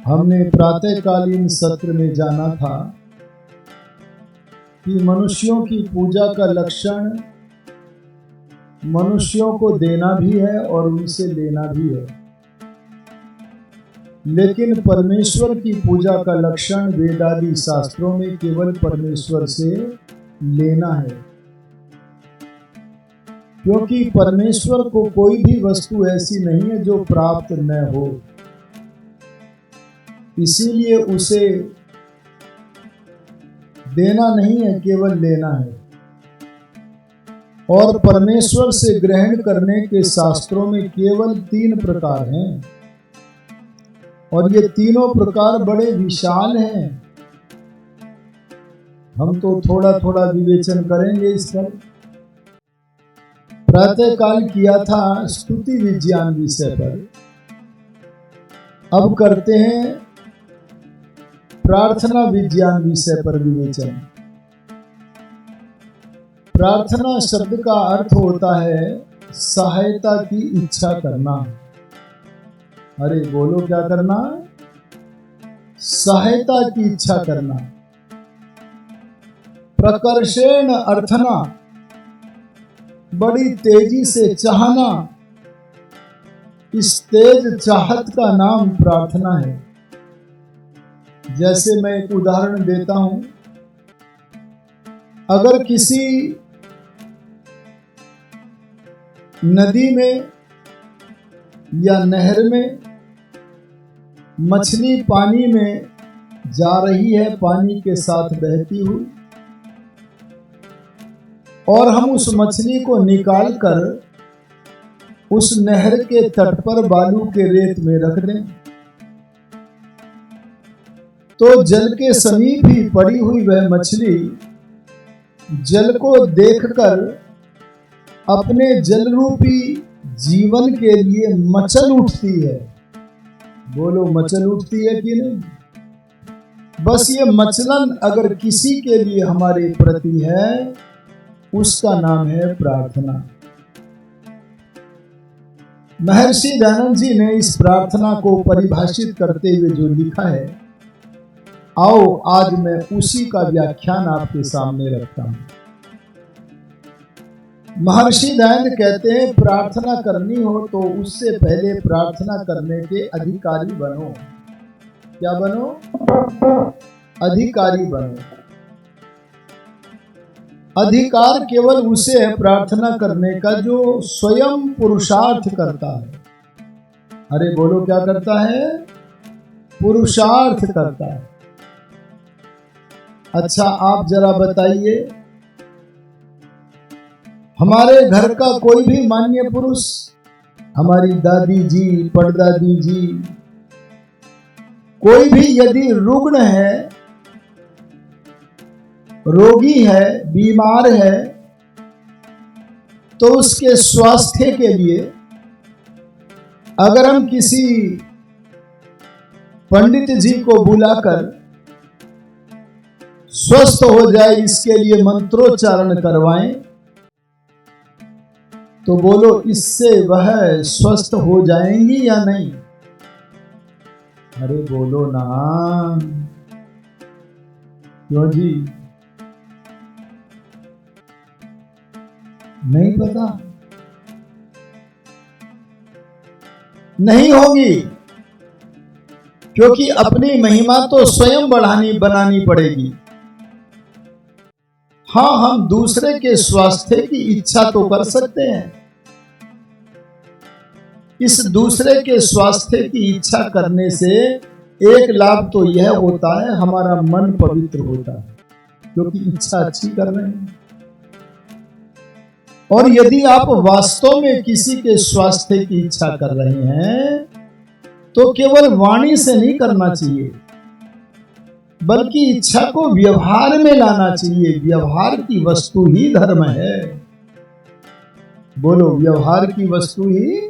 हमने प्रातःकालीन सत्र में जाना था कि मनुष्यों की पूजा का लक्षण मनुष्यों को देना भी है और उनसे लेना भी है, लेकिन परमेश्वर की पूजा का लक्षण वेदादि शास्त्रों में केवल परमेश्वर से लेना है, क्योंकि परमेश्वर को कोई भी वस्तु ऐसी नहीं है जो प्राप्त न हो, इसीलिए उसे देना नहीं है, केवल लेना है। और परमेश्वर से ग्रहण करने के शास्त्रों में केवल 3 प्रकार हैं, और ये तीनों प्रकार बड़े विशाल हैं। हम तो थोड़ा थोड़ा विवेचन करेंगे इस पर। प्रातःकाल किया था स्तुति विज्ञान विषय पर, अब करते हैं प्रार्थना विज्ञान विषय पर विवेचन। प्रार्थना शब्द का अर्थ होता है सहायता की इच्छा करना। अरे बोलो, क्या करना? सहायता की इच्छा करना। प्रकर्षेण अर्थना, बड़ी तेजी से चाहना। इस तेज चाहत का नाम प्रार्थना है। जैसे मैं एक उदाहरण देता हूं, अगर किसी नदी में या नहर में मछली पानी में जा रही है, पानी के साथ बहती हुई, और हम उस मछली को निकालकर उस नहर के तट पर बालू के रेत में रख दें, तो जल के समीप ही पड़ी हुई वह मछली जल को देखकर अपने जल रूपी जीवन के लिए मचल उठती है। बोलो, मचल उठती है कि नहीं? बस ये मचलन अगर किसी के लिए हमारे प्रति है, उसका नाम है प्रार्थना। महर्षि दयानंद जी ने इस प्रार्थना को परिभाषित करते हुए जो लिखा है, आओ आज मैं उसी का व्याख्यान आपके सामने रखता हूं। महर्षि दयानंद कहते हैं, प्रार्थना करनी हो तो उससे पहले प्रार्थना करने के अधिकारी बनो। क्या बनो? अधिकारी बनो। अधिकार केवल उसे है प्रार्थना करने का जो स्वयं पुरुषार्थ करता है। अरे बोलो, क्या करता है? पुरुषार्थ करता है। अच्छा, आप जरा बताइए, हमारे घर का कोई भी मान्य पुरुष, हमारी दादी जी, परदादी जी, कोई भी यदि रुग्ण है, रोगी है, बीमार है, तो उसके स्वास्थ्य के लिए अगर हम किसी पंडित जी को बुलाकर स्वस्थ हो जाए इसके लिए मंत्रोच्चारण करवाएं, तो बोलो, इससे वह स्वस्थ हो जाएंगी या नहीं? अरे बोलो ना, क्यों जी? नहीं पता? नहीं होगी, क्योंकि अपनी महिमा तो स्वयं बनानी पड़ेगी। हाँ, हम दूसरे के स्वास्थ्य की इच्छा तो कर सकते हैं। इस दूसरे के स्वास्थ्य की इच्छा करने से एक लाभ तो यह होता है, हमारा मन पवित्र होता है, क्योंकि इच्छा अच्छी कर रहे हैं। और यदि आप वास्तव में किसी के स्वास्थ्य की इच्छा कर रहे हैं, तो केवल वाणी से नहीं करना चाहिए, बल्कि इच्छा को व्यवहार में लाना चाहिए। व्यवहार की वस्तु ही धर्म है। बोलो, व्यवहार की वस्तु ही।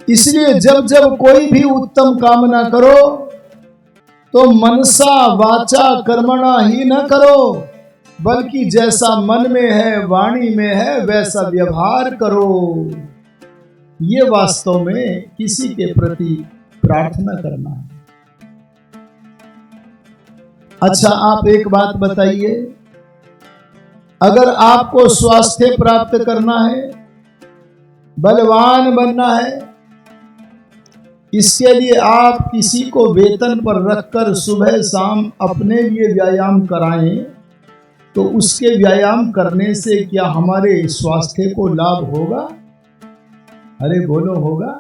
इसलिए जब जब कोई भी उत्तम कामना करो तो मनसा वाचा कर्मणा ही न करो, बल्कि जैसा मन में है, वाणी में है, वैसा व्यवहार करो। ये वास्तव में किसी के प्रति प्रार्थना करना है। अच्छा, आप एक बात बताइए, अगर आपको स्वास्थ्य प्राप्त करना है, बलवान बनना है, इसके लिए आप किसी को वेतन पर रखकर सुबह शाम अपने लिए व्यायाम कराएं, तो उसके व्यायाम करने से क्या हमारे स्वास्थ्य को लाभ होगा? अरे बोलो, होगा?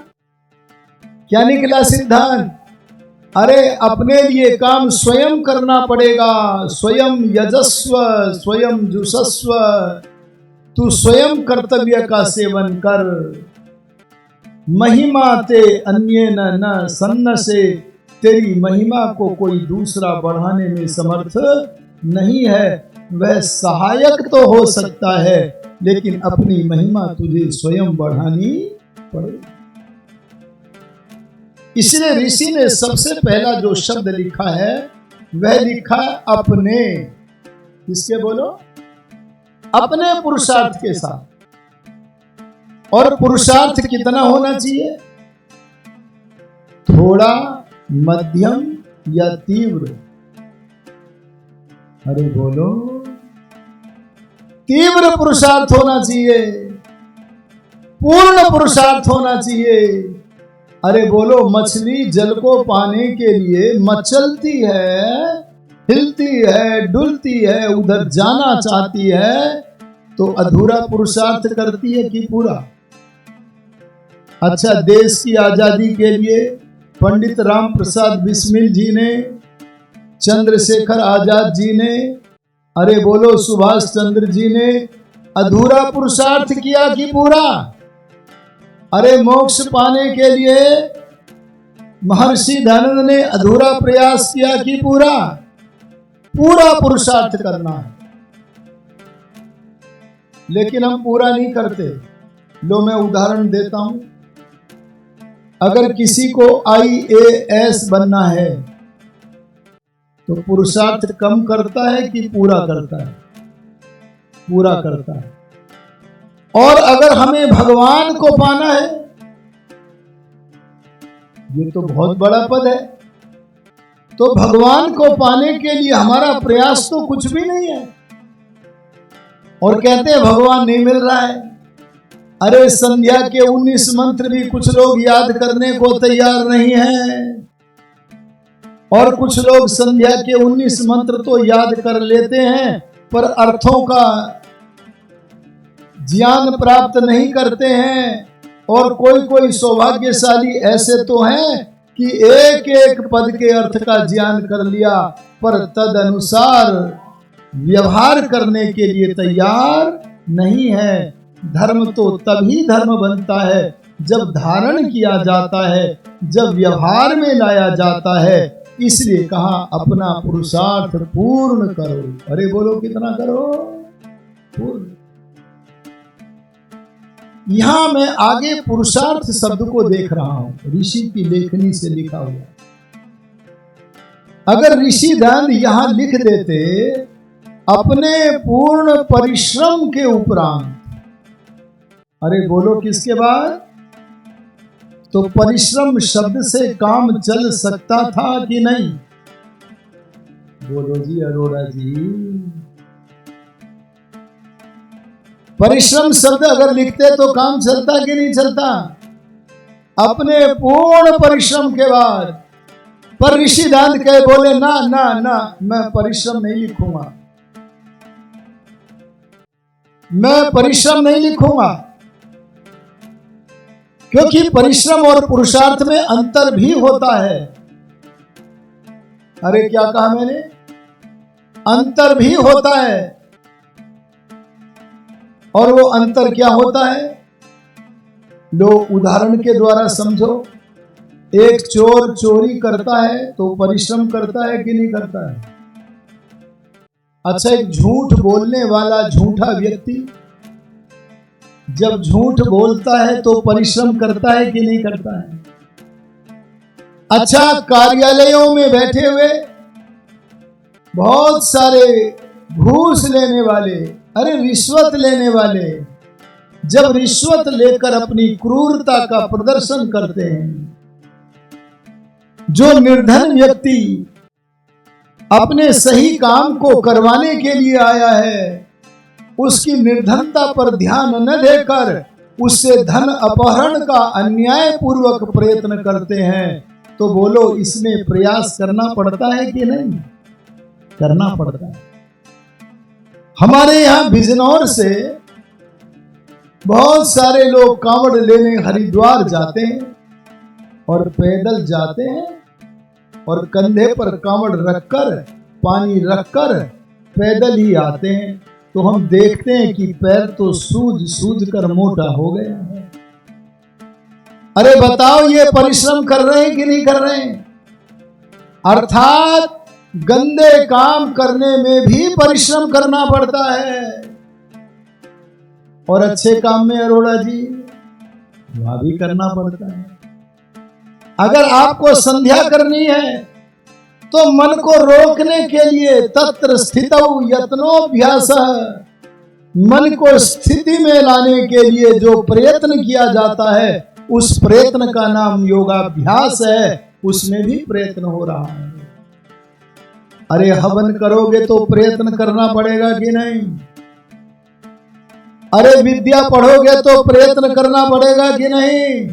क्या निकला सिद्धांत? अरे अपने लिए काम स्वयं करना पड़ेगा। स्वयं यजस्व स्वयं जुषस्व, तू स्वयं कर्तव्य का सेवन कर। महिमा ते अन्य न सन्न से, तेरी महिमा को कोई दूसरा बढ़ाने में समर्थ नहीं है। वह सहायक तो हो सकता है, लेकिन अपनी महिमा तुझे स्वयं बढ़ानी पड़ेगी। इसलिए ऋषि ने सबसे पहला जो शब्द लिखा है वह लिखा अपने। किसके बोलो? अपने पुरुषार्थ के साथ। और पुरुषार्थ कितना होना चाहिए? थोड़ा, मध्यम या तीव्र? अरे बोलो, तीव्र पुरुषार्थ होना चाहिए, पूर्ण पुरुषार्थ होना चाहिए। अरे बोलो, मछली जल को पाने के लिए मचलती है, हिलती है, डुलती है, उधर जाना चाहती है, तो अधूरा पुरुषार्थ करती है कि पूरा? अच्छा, देश की आजादी के लिए पंडित राम प्रसाद बिस्मिल जी ने, चंद्रशेखर आजाद जी ने, अरे बोलो सुभाष चंद्र जी ने अधूरा पुरुषार्थ किया कि पूरा? अरे मोक्ष पाने के लिए महर्षि दयानंद ने अधूरा प्रयास किया कि पूरा? पूरा पुरुषार्थ करना है, लेकिन हम पूरा नहीं करते। लो मैं उदाहरण देता हूं, अगर किसी को IAS बनना है तो पुरुषार्थ कम करता है कि पूरा करता है? पूरा करता है। और अगर हमें भगवान को पाना है, ये तो बहुत बड़ा पद है, तो भगवान को पाने के लिए हमारा प्रयास तो कुछ भी नहीं है। और कहते हैं भगवान नहीं मिल रहा है। अरे संध्या के 19 मंत्र भी कुछ लोग याद करने को तैयार नहीं है, और कुछ लोग संध्या के 19 मंत्र तो याद कर लेते हैं पर अर्थों का ज्ञान प्राप्त नहीं करते हैं। और कोई कोई सौभाग्यशाली ऐसे तो हैं कि एक एक पद के अर्थ का ज्ञान कर लिया, पर तद अनुसार व्यवहार करने के लिए तैयार नहीं है। धर्म तो तभी धर्म बनता है जब धारण किया जाता है, जब व्यवहार में लाया जाता है। इसलिए कहा अपना पुरुषार्थ पूर्ण करो। अरे बोलो, कितना करो? पूर्ण। यहां मैं आगे पुरुषार्थ शब्द को देख रहा हूं, ऋषि की लेखनी से लिखा हुआ। अगर ऋषि दयानंद यहां लिख देते अपने पूर्ण परिश्रम के उपरांत, अरे बोलो किसके बाद, तो परिश्रम शब्द से काम चल सकता था कि नहीं? बोलो जी अरोड़ा जी। परिश्रम शब्द अगर लिखते तो काम चलता कि नहीं चलता? अपने पूर्ण परिश्रम के बाद। पर ऋषि दयानंद कहे, बोले ना ना ना, मैं परिश्रम नहीं लिखूंगा, मैं परिश्रम नहीं लिखूंगा, क्योंकि परिश्रम और पुरुषार्थ में अंतर भी होता है। अरे क्या कहा मैंने? अंतर भी होता है। और वो अंतर क्या होता है? लो उदाहरण के द्वारा समझो। एक चोर चोरी करता है तो परिश्रम करता है कि नहीं करता है? अच्छा, एक झूठ बोलने वाला झूठा व्यक्ति जब झूठ बोलता है तो परिश्रम करता है कि नहीं करता है? अच्छा, कार्यालयों में बैठे हुए बहुत सारे घूस लेने वाले, अरे रिश्वत लेने वाले, जब रिश्वत लेकर अपनी क्रूरता का प्रदर्शन करते हैं, जो निर्धन व्यक्ति अपने सही काम को करवाने के लिए आया है, उसकी निर्धनता पर ध्यान न देकर उससे धन अपहरण का अन्याय पूर्वक प्रयत्न करते हैं, तो बोलो इसमें प्रयास करना पड़ता है कि नहीं? करना पड़ता है। हमारे यहाँ बिजनौर से बहुत सारे लोग कांवड़ लेने हरिद्वार जाते हैं और पैदल जाते हैं और कंधे पर कांवड़ रखकर, पानी रखकर पैदल ही आते हैं। तो हम देखते हैं कि पैर तो सूज सूज कर मोटा हो गया है। अरे बताओ, ये परिश्रम कर रहे हैं कि नहीं कर रहे हैं? अर्थात गंदे काम करने में भी परिश्रम करना पड़ता है, और अच्छे काम में अरोड़ा जी वहां भी करना पड़ता है। अगर आपको संध्या करनी है तो मन को रोकने के लिए तत्र स्थितौ यत्नोऽभ्यास, मन को स्थिति में लाने के लिए जो प्रयत्न किया जाता है उस प्रयत्न का नाम योगाभ्यास है। उसमें भी प्रयत्न हो रहा है। अरे हवन करोगे तो प्रयत्न करना पड़ेगा कि नहीं? अरे विद्या पढ़ोगे तो प्रयत्न करना पड़ेगा कि नहीं?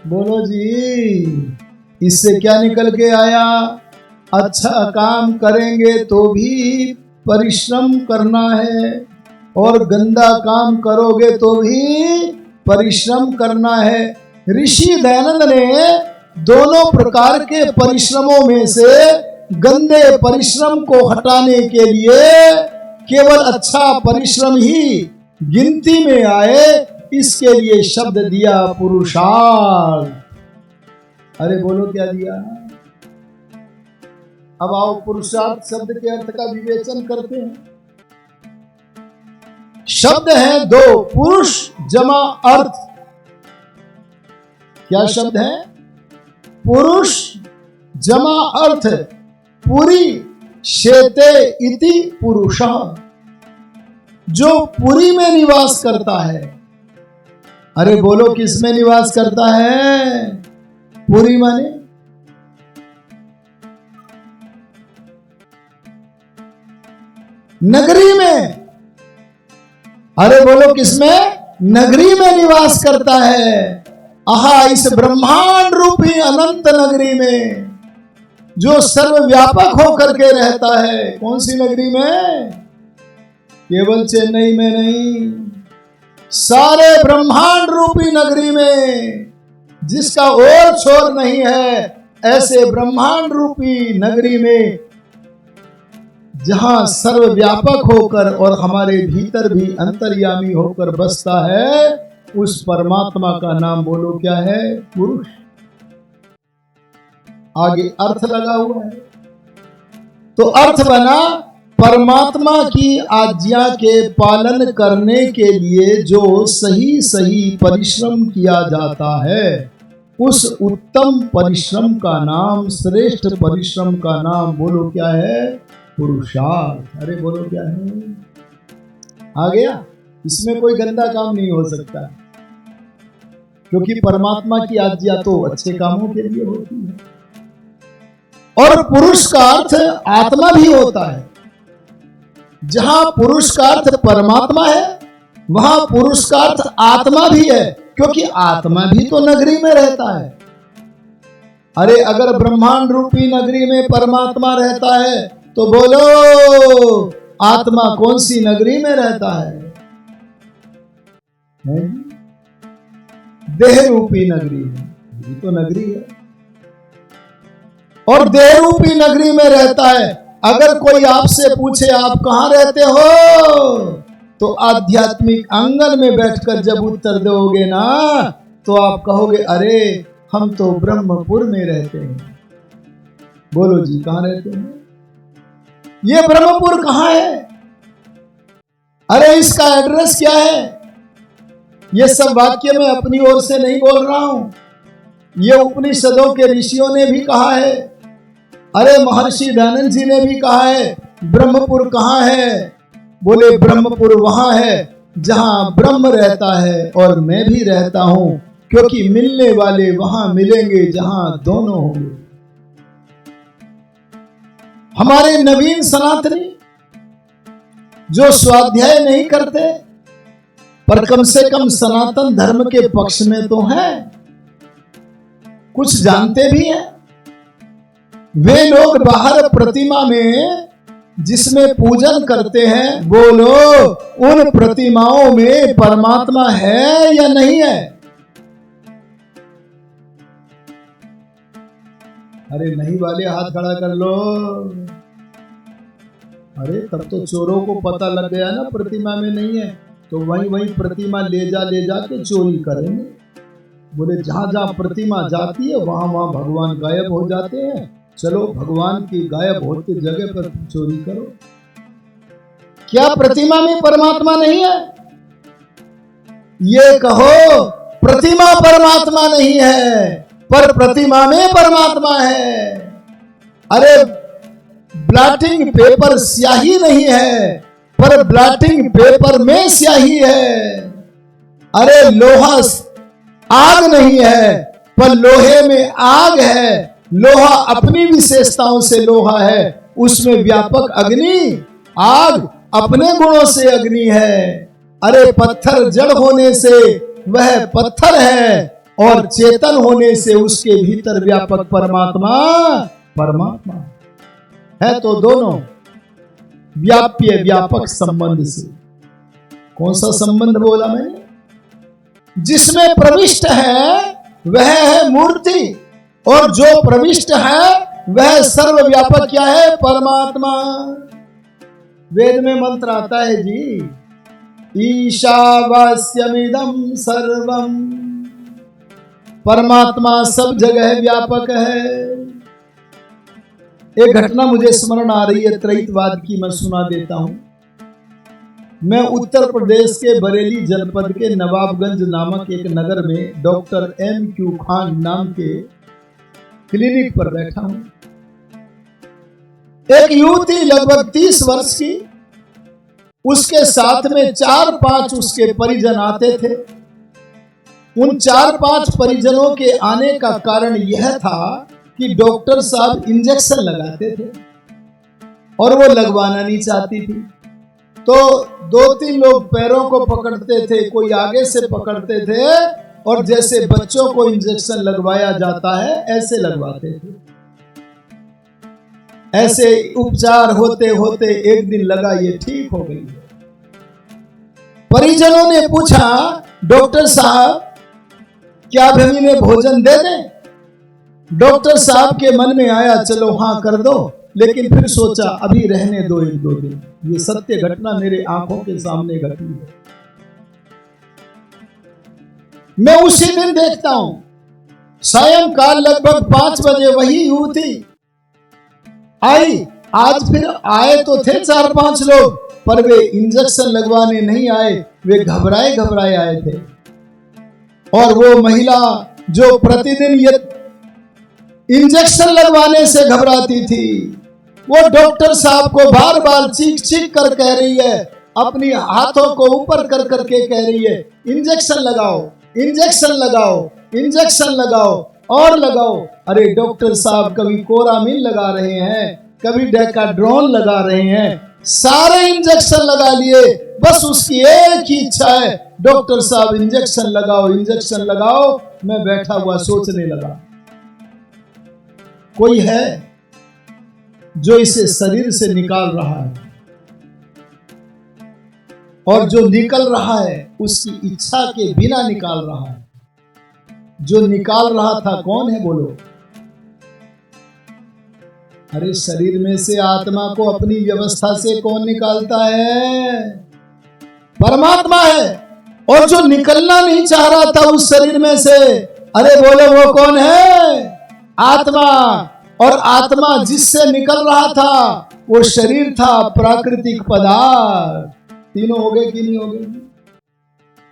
बोलो जी, इससे क्या निकल के आया? अच्छा काम करेंगे तो भी परिश्रम करना है, और गंदा काम करोगे तो भी परिश्रम करना है। ऋषि दयानंद ने दोनों प्रकार के परिश्रमों में से गंदे परिश्रम को हटाने के लिए केवल अच्छा परिश्रम ही गिनती में आए, इसके लिए शब्द दिया पुरुषार्थ। अरे बोलो क्या दिया? अब आओ पुरुषार्थ शब्द के अर्थ का विवेचन करते हैं। शब्द है दो, पुरुष जमा अर्थ। क्या शब्द है? पुरुष जमा अर्थ। पुरी शेते इति पुरुषः, जो पुरी में निवास करता है। अरे बोलो किस में निवास करता है? पुरी माने नगरी में। अरे बोलो किसमें? नगरी में निवास करता है। आहा, इस ब्रह्मांड रूपी अनंत नगरी में जो सर्वव्यापक होकर के रहता है। कौन सी नगरी में? केवल चेन्नई में नहीं, सारे ब्रह्मांड रूपी नगरी में, जिसका और छोर नहीं है, ऐसे ब्रह्मांड रूपी नगरी में जहां सर्वव्यापक होकर और हमारे भीतर भी अंतर्यामी होकर बसता है, उस परमात्मा का नाम बोलो क्या है? पुरुष। आगे अर्थ लगा हुआ है, तो अर्थ बना परमात्मा की आज्ञा के पालन करने के लिए जो सही सही परिश्रम किया जाता है, उस उत्तम परिश्रम का नाम, श्रेष्ठ परिश्रम का नाम बोलो क्या है? पुरुषार्थ। अरे बोलो क्या है? आ गया? इसमें कोई गंदा काम नहीं हो सकता, क्योंकि परमात्मा की आज्ञा तो अच्छे कामों के लिए होती है। और पुरुष का अर्थ आत्मा भी होता है। जहां पुरुष का अर्थ परमात्मा है, वहां पुरुष का अर्थ आत्मा भी है, क्योंकि आत्मा भी तो नगरी में रहता है। अरे अगर ब्रह्मांड रूपी नगरी में परमात्मा रहता है तो बोलो आत्मा कौन सी नगरी में रहता है? देह रूपी नगरी है, ये तो नगरी है, और देह रूपी नगरी में रहता है। अगर कोई आपसे पूछे आप कहां रहते हो, तो आध्यात्मिक आंगन में बैठकर जब उत्तर दोगे ना, तो आप कहोगे अरे हम तो ब्रह्मपुर में रहते हैं। बोलो जी कहां रहते हैं? ये ब्रह्मपुर कहां है? अरे इसका एड्रेस क्या है? ये सब वाक्य मैं अपनी ओर से नहीं बोल रहा हूं, ये उपनिषदों के ऋषियों ने भी कहा है। अरे महर्षि दयानंद जी ने भी कहा है। ब्रह्मपुर कहां है? बोले ब्रह्मपुर वहां है जहां ब्रह्म रहता है और मैं भी रहता हूं, क्योंकि मिलने वाले वहां मिलेंगे जहां दोनों होंगे। हमारे नवीन सनातनी जो स्वाध्याय नहीं करते पर कम से कम सनातन धर्म के पक्ष में तो हैं, कुछ जानते भी हैं। वे लोग बाहर प्रतिमा में जिसमें पूजन करते हैं, बोलो उन प्रतिमाओं में परमात्मा है या नहीं है? अरे नहीं वाले हाथ खड़ा कर लो। अरे तब तो चोरों को पता लग गया ना प्रतिमा में नहीं है, तो वही प्रतिमा ले जा के चोरी करेंगे। बोले जहां जहां प्रतिमा जाती है वहां वहां भगवान गायब हो जाते हैं, चलो भगवान की गायब होती जगह पर चोरी करो। क्या प्रतिमा में परमात्मा नहीं है? ये कहो प्रतिमा परमात्मा नहीं है पर प्रतिमा में परमात्मा है। अरे ब्लॉटिंग पेपर स्याही नहीं है पर ब्लॉटिंग पेपर में स्याही है। अरे लोहा आग नहीं है पर लोहे में आग है। लोहा अपनी विशेषताओं से लोहा है, उसमें व्यापक अग्नि, आग अपने गुणों से अग्नि है। अरे पत्थर जड़ होने से वह पत्थर है और चेतन होने से उसके भीतर व्यापक परमात्मा है। तो दोनों व्याप्य व्यापक संबंध से। कौन सा संबंध बोला मैंने? जिसमें प्रविष्ट है वह है मूर्ति और जो प्रविष्ट है वह सर्वव्यापक क्या है? परमात्मा। वेद में मंत्र आता है जी, ईशावास्यमिदं सर्वम। परमात्मा सब जगह व्यापक है। एक घटना मुझे स्मरण आ रही है त्रैतवाद की, मैं सुना देता हूं। मैं उत्तर प्रदेश के बरेली जनपद के नवाबगंज नामक एक नगर में डॉक्टर M.Q. खान नाम के क्लिनिक पर बैठा हूं। एक युवती लगभग 30 वर्ष की, उसके साथ में 4-5 उसके परिजन आते थे। उन 4-5 परिजनों के आने का कारण यह था कि डॉक्टर साहब इंजेक्शन लगाते थे और वो लगवाना नहीं चाहती थी। तो 2-3 लोग पैरों को पकड़ते थे, कोई आगे से पकड़ते थे और जैसे बच्चों को इंजेक्शन लगवाया जाता है ऐसे लगवाते थे। ऐसे उपचार होते होते एक दिन लगा ये ठीक हो गई। परिजनों ने पूछा, डॉक्टर साहब क्या हम इन्हें भोजन दे दें? डॉक्टर साहब के मन में आया चलो हाँ कर दो, लेकिन फिर सोचा अभी रहने दो 1-2 दिन। ये सत्य घटना मेरे आंखों के सामने घटी है। मैं उसी दिन देखता हूं सायंकाल लगभग 5 बजे वही युवती आई। आज फिर आए तो थे 4-5 लोग, पर वे इंजेक्शन लगवाने नहीं आए, वे घबराए आए थे। और वो महिला जो प्रतिदिन ये इंजेक्शन लगवाने से घबराती थी, वो डॉक्टर साहब को बार बार चीख कर कह रही है, अपनी हाथों को ऊपर कर करके कह रही है, इंजेक्शन लगाओ, इंजेक्शन लगाओ, इंजेक्शन लगाओ और लगाओ। अरे डॉक्टर साहब कभी कोरामिन लगा रहे हैं, कभी डेकाड्रोन लगा रहे हैं, सारे इंजेक्शन लगा लिए। बस उसकी एक ही इच्छा है, डॉक्टर साहब इंजेक्शन लगाओ, इंजेक्शन लगाओ। मैं बैठा हुआ सोचने लगा, कोई है जो इसे शरीर से निकाल रहा है और जो निकल रहा है उसकी इच्छा के बिना निकाल रहा है। जो निकाल रहा था कौन है बोलो? अरे शरीर में से आत्मा को अपनी व्यवस्था से कौन निकालता है? परमात्मा है। और जो निकलना नहीं चाह रहा था उस शरीर में से, अरे बोलो वो कौन है? आत्मा। और आत्मा जिससे निकल रहा था वो शरीर था, प्राकृतिक पदार्थ। तीनों हो गए कि नहीं हो गए?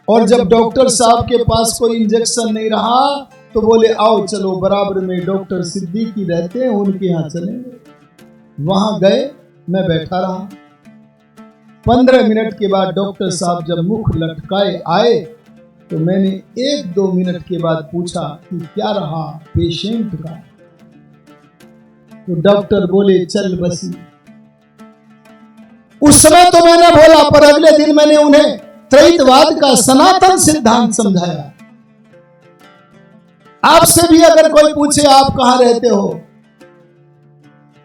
और जब डॉक्टर साहब के पास कोई इंजेक्शन नहीं रहा तो बोले आओ चलो बराबर में डॉक्टर सिद्दीकी रहते हैं, उनके यहाँ चलेंगे। वहां गए, मैं बैठा रहा। 15 मिनट के बाद डॉक्टर साहब जब मुख लटकाए आए तो मैंने 1-2 मिनट के बाद पूछा कि क्या रहा पेशेंट का? तो डॉक्टर बोले चल बसी। उस समय तो मैंने बोला, पर अगले दिन मैंने उन्हें त्रैतवाद का सनातन सिद्धांत समझाया। आपसे भी अगर कोई पूछे आप कहां रहते हो,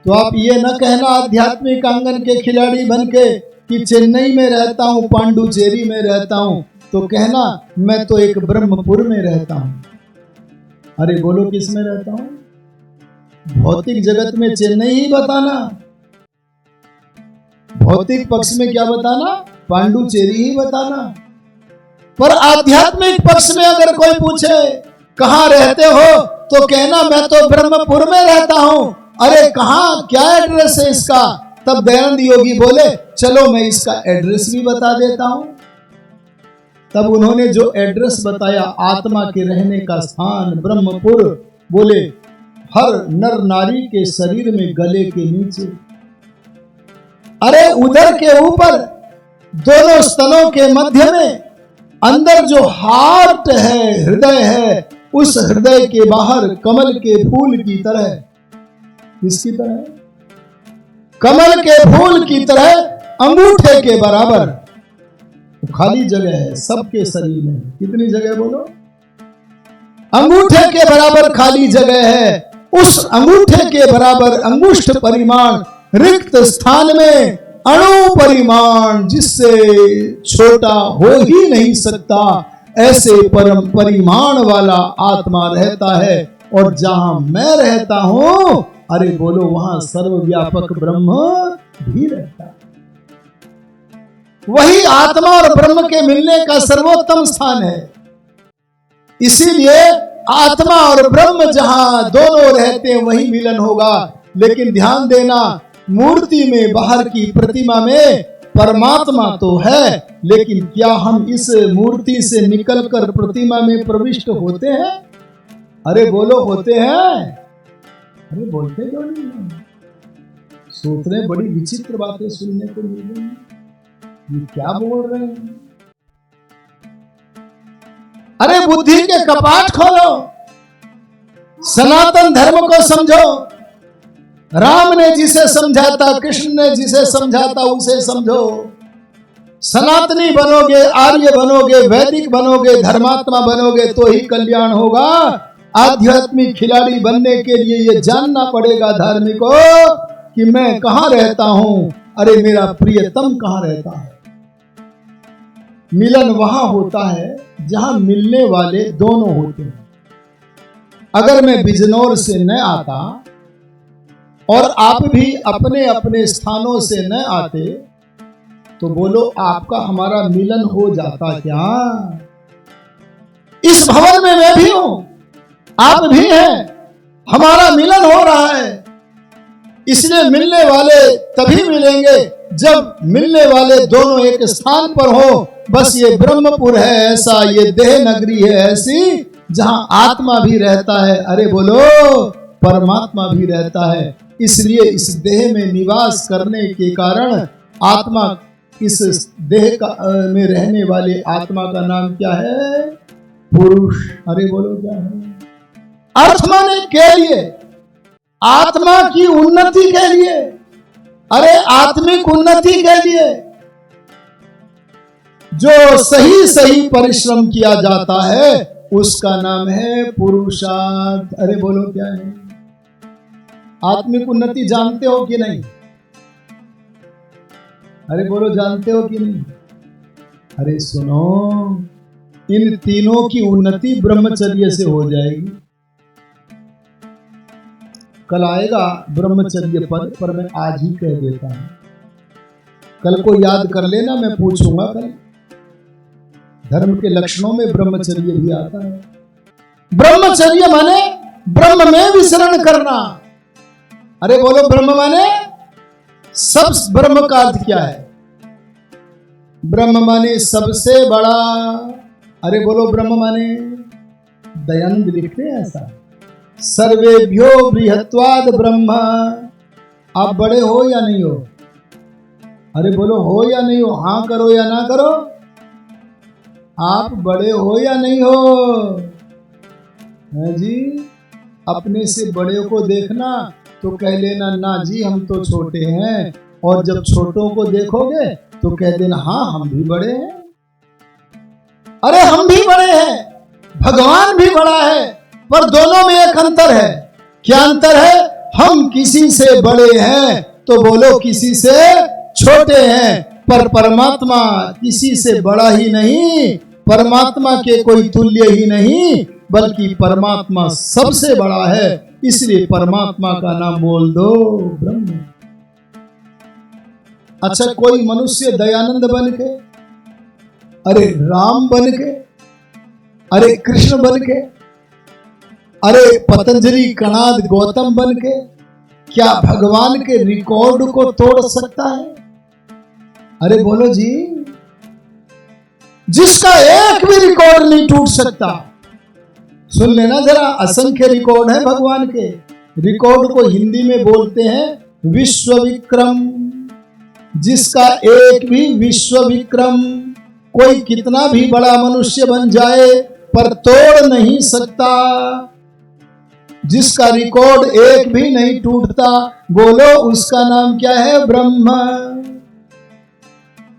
तो आप ये न कहना आध्यात्मिक आंगन के खिलाड़ी बनके कि चेन्नई में रहता हूं, पांडुचेरी में रहता हूं, तो कहना मैं तो एक ब्रह्मपुर में रहता हूं। अरे बोलो किस में रहता हूं? भौतिक जगत में चेन्नई ही बताना, भौतिक पक्ष में क्या बताना? पांडुचेरी ही बताना। पर आध्यात्मिक पक्ष में अगर कोई पूछे कहां रहते हो, तो कहना मैं तो ब्रह्मपुर में रहता हूं। अरे कहां, क्या एड्रेस है इसका? तब दयानंद योगी बोले चलो मैं इसका एड्रेस भी बता देता हूं। तब उन्होंने जो एड्रेस बताया, आत्मा के रहने का स्थान ब्रह्मपुर, बोले हर नर नारी के शरीर में गले के नीचे, अरे उधर के ऊपर दोनों स्तनों के मध्य में, अंदर जो हार्ट है, हृदय है, उस हृदय के बाहर कमल के फूल की तरह, किसकी तरह? कमल के फूल की तरह अंगूठे के बराबर खाली जगह है सबके शरीर में। कितनी जगह बोलो? अंगूठे के बराबर खाली जगह है। उस अंगूठे के बराबर अंगुष्ठ परिमाण रिक्त स्थान में अणु परिमाण, जिससे छोटा हो ही नहीं सकता, ऐसे परम परिमाण वाला आत्मा रहता है। और जहां मैं रहता हूं, अरे बोलो वहां सर्वव्यापक ब्रह्म भी रहता है। वही आत्मा और ब्रह्म के मिलने का सर्वोत्तम स्थान है। इसीलिए आत्मा और ब्रह्म जहां दोनों रहते हैं वही मिलन होगा। लेकिन ध्यान देना, मूर्ति में, बाहर की प्रतिमा में परमात्मा तो है, लेकिन क्या हम इस मूर्ति से निकलकर प्रतिमा में प्रविष्ट होते हैं? अरे बोलो होते हैं? अरे बोलते क्यों नहीं? सोच रहे बड़ी विचित्र बातें सुनने को मिल रही हैं, ये क्या बोल रहे हैं? अरे बुद्धि के कपाट खोलो, सनातन धर्म को समझो। राम ने जिसे समझा था, कृष्ण ने जिसे समझा था, उसे समझो। सनातनी बनोगे, आर्य बनोगे, वैदिक बनोगे, धर्मात्मा बनोगे तो ही कल्याण होगा। आध्यात्मिक खिलाड़ी बनने के लिए ये जानना पड़ेगा धार्मिको कि मैं कहां रहता हूं, अरे मेरा प्रियतम कहां रहता है। मिलन वहां होता है जहां मिलने वाले दोनों होते हैं। अगर मैं बिजनौर से न आता और आप भी अपने अपने स्थानों से न आते, तो बोलो आपका हमारा मिलन हो जाता क्या? इस भवन में मैं भी हूं, आप भी हैं, हमारा मिलन हो रहा है। इसलिए मिलने वाले तभी मिलेंगे जब मिलने वाले दोनों एक स्थान पर हो। बस ये ब्रह्मपुर है ऐसा, ये देह नगरी है ऐसी, जहां आत्मा भी रहता है, अरे बोलो परमात्मा भी रहता है। इसलिए इस देह में निवास करने के कारण आत्मा, इस देह का में रहने वाले आत्मा का नाम क्या है? पुरुष। अरे बोलो क्या है? अर्थ माने के लिए, आत्मा की उन्नति के लिए, अरे आत्मिक उन्नति के लिए जो सही सही परिश्रम किया जाता है उसका नाम है पुरुषार्थ। अरे बोलो क्या है? आत्मिक उन्नति जानते हो कि नहीं? अरे बोलो जानते हो कि नहीं? अरे सुनो, इन तीनों की उन्नति ब्रह्मचर्य से हो जाएगी। कल आएगा ब्रह्मचर्य पद, पर मैं आज ही कह देता हूं, कल को याद कर लेना, मैं पूछूंगा कल। धर्म के लक्षणों में ब्रह्मचर्य भी आता है। ब्रह्मचर्य माने ब्रह्म में विचरण करना। अरे बोलो ब्रह्म माने सब, ब्रह्म का अर्थ क्या है? ब्रह्म माने सबसे बड़ा। अरे बोलो ब्रह्म माने, दयानंद लिखते हैं ऐसा, सर्वेभ्यो बृहत्वाद ब्रह्म। आप बड़े हो या नहीं हो? अरे बोलो हो या नहीं हो? हाँ करो या ना करो? आप बड़े हो या नहीं हो? है जी, अपने से बड़े को देखना, तो कह लेना ना जी हम तो छोटे हैं, और जब छोटों को देखोगे तो कह देना हाँ हम भी बड़े हैं। अरे हम भी बड़े हैं, भगवान भी बड़ा है, पर दोनों में एक अंतर है। क्या अंतर है? हम किसी से बड़े हैं तो बोलो किसी से छोटे हैं, पर परमात्मा किसी से बड़ा ही नहीं, परमात्मा के कोई तुल्य ही नहीं, बल्कि परमात्मा सबसे बड़ा है। इसलिए परमात्मा का नाम बोल दो ब्रह्म। अच्छा, कोई मनुष्य दयानंद बन के, अरे राम बन के, अरे कृष्ण बन के, अरे पतंजलि कणाद गौतम बन के क्या भगवान के रिकॉर्ड को तोड़ सकता है? अरे बोलो जी, जिसका एक भी रिकॉर्ड नहीं टूट सकता। सुन लेना जरा, असंख्य रिकॉर्ड है भगवान के। रिकॉर्ड को हिंदी में बोलते हैं विश्व विक्रम। जिसका एक भी विश्व विक्रम, कोई कितना भी बड़ा मनुष्य बन जाए पर तोड़ नहीं सकता। जिसका रिकॉर्ड एक भी नहीं टूटता, बोलो उसका नाम क्या है? ब्रह्म।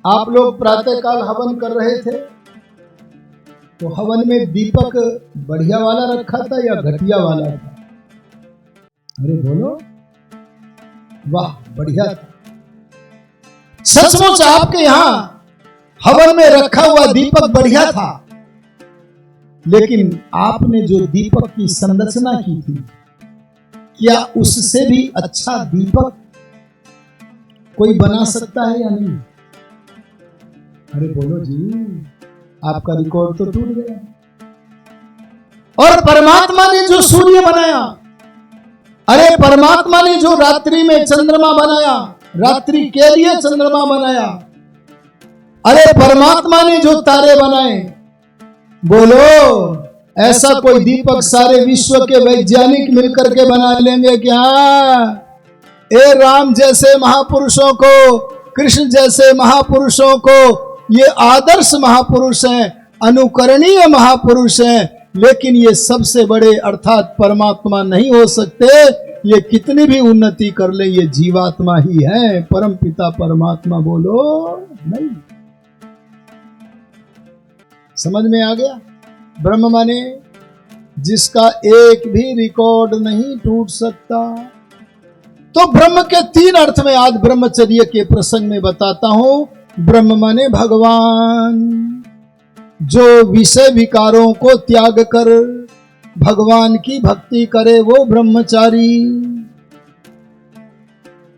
आप लोग प्रातःकाल हवन कर रहे थे, तो हवन में दीपक बढ़िया वाला रखा था या घटिया वाला था? अरे बोलो, वाह बढ़िया था। सचमुच आपके यहां हवन में रखा हुआ दीपक बढ़िया था, लेकिन आपने जो दीपक की संरचना की थी, क्या उससे भी अच्छा दीपक कोई बना सकता है या नहीं? अरे बोलो जी, आपका रिकॉर्ड तो टूट गया। और परमात्मा ने जो सूर्य बनाया, अरे परमात्मा ने जो रात्रि में चंद्रमा बनाया, रात्रि के लिए चंद्रमा बनाया, अरे परमात्मा ने जो तारे बनाए, बोलो ऐसा कोई दीपक सारे विश्व के वैज्ञानिक मिलकर के बना लेंगे क्या? ए राम जैसे महापुरुषों को, कृष्ण जैसे महापुरुषों को, ये आदर्श महापुरुष हैं, अनुकरणीय महापुरुष हैं, लेकिन ये सबसे बड़े अर्थात परमात्मा नहीं हो सकते। ये कितनी भी उन्नति कर ले, ये जीवात्मा ही है, परम पिता परमात्मा बोलो नहीं। समझ में आ गया? ब्रह्म माने जिसका एक भी रिकॉर्ड नहीं टूट सकता। तो ब्रह्म के तीन अर्थ में आज ब्रह्मचर्य के प्रसंग में बताता हूं। ब्रह्म माने भगवान, जो विषय विकारों को त्याग कर भगवान की भक्ति करे वो ब्रह्मचारी।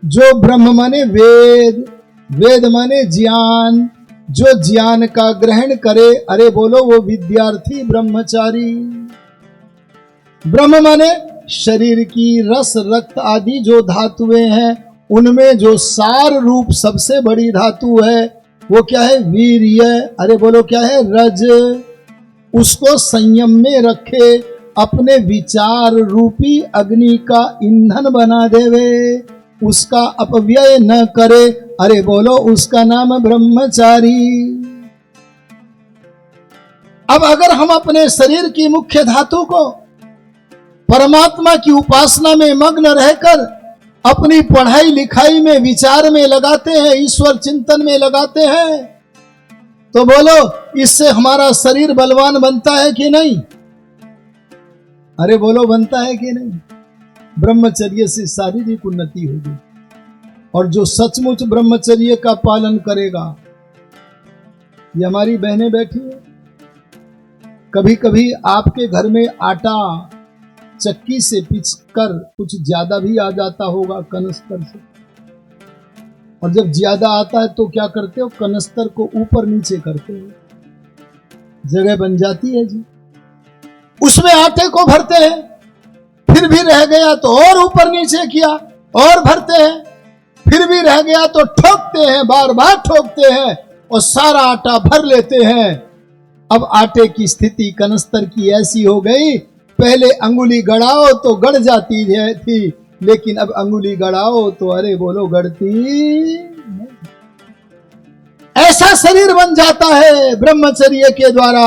जो ब्रह्म माने वेद, वेद माने ज्ञान, जो ज्ञान का ग्रहण करे, अरे बोलो वो विद्यार्थी ब्रह्मचारी। ब्रह्म माने शरीर की रस रक्त आदि जो धातुएं हैं, उनमें जो सार रूप सबसे बड़ी धातु है वो क्या है? वीर्य। अरे बोलो क्या है? रज। उसको संयम में रखे, अपने विचार रूपी अग्नि का ईंधन बना देवे, उसका अपव्यय न करे, अरे बोलो उसका नाम ब्रह्मचारी। अब अगर हम अपने शरीर की मुख्य धातु को परमात्मा की उपासना में मग्न रहकर अपनी पढ़ाई लिखाई में विचार में लगाते हैं, ईश्वर चिंतन में लगाते हैं, तो बोलो इससे हमारा शरीर बलवान बनता है कि नहीं? अरे बोलो बनता है कि नहीं? ब्रह्मचर्य से शारीरिक उन्नति होगी। और जो सचमुच ब्रह्मचर्य का पालन करेगा, ये हमारी बहनें बैठी है, कभी कभी आपके घर में आटा चक्की से पीसकर कुछ ज्यादा भी आ जाता होगा कनस्तर से, और जब ज्यादा आता है तो क्या करते हो? कनस्तर को ऊपर नीचे करते हो, जगह बन जाती है जी। उसमें आटे को भरते हैं, फिर भी रह गया तो और ऊपर नीचे किया और भरते हैं, फिर भी रह गया तो ठोकते हैं, बार बार ठोकते हैं और सारा आटा भर लेते हैं। अब आटे की स्थिति कनस्तर की ऐसी हो गई, पहले अंगुली गड़ाओ तो गड़ जाती थी, लेकिन अब अंगुली गड़ाओ तो अरे बोलो गड़ती नहीं। ऐसा शरीर बन जाता है ब्रह्मचर्य के द्वारा।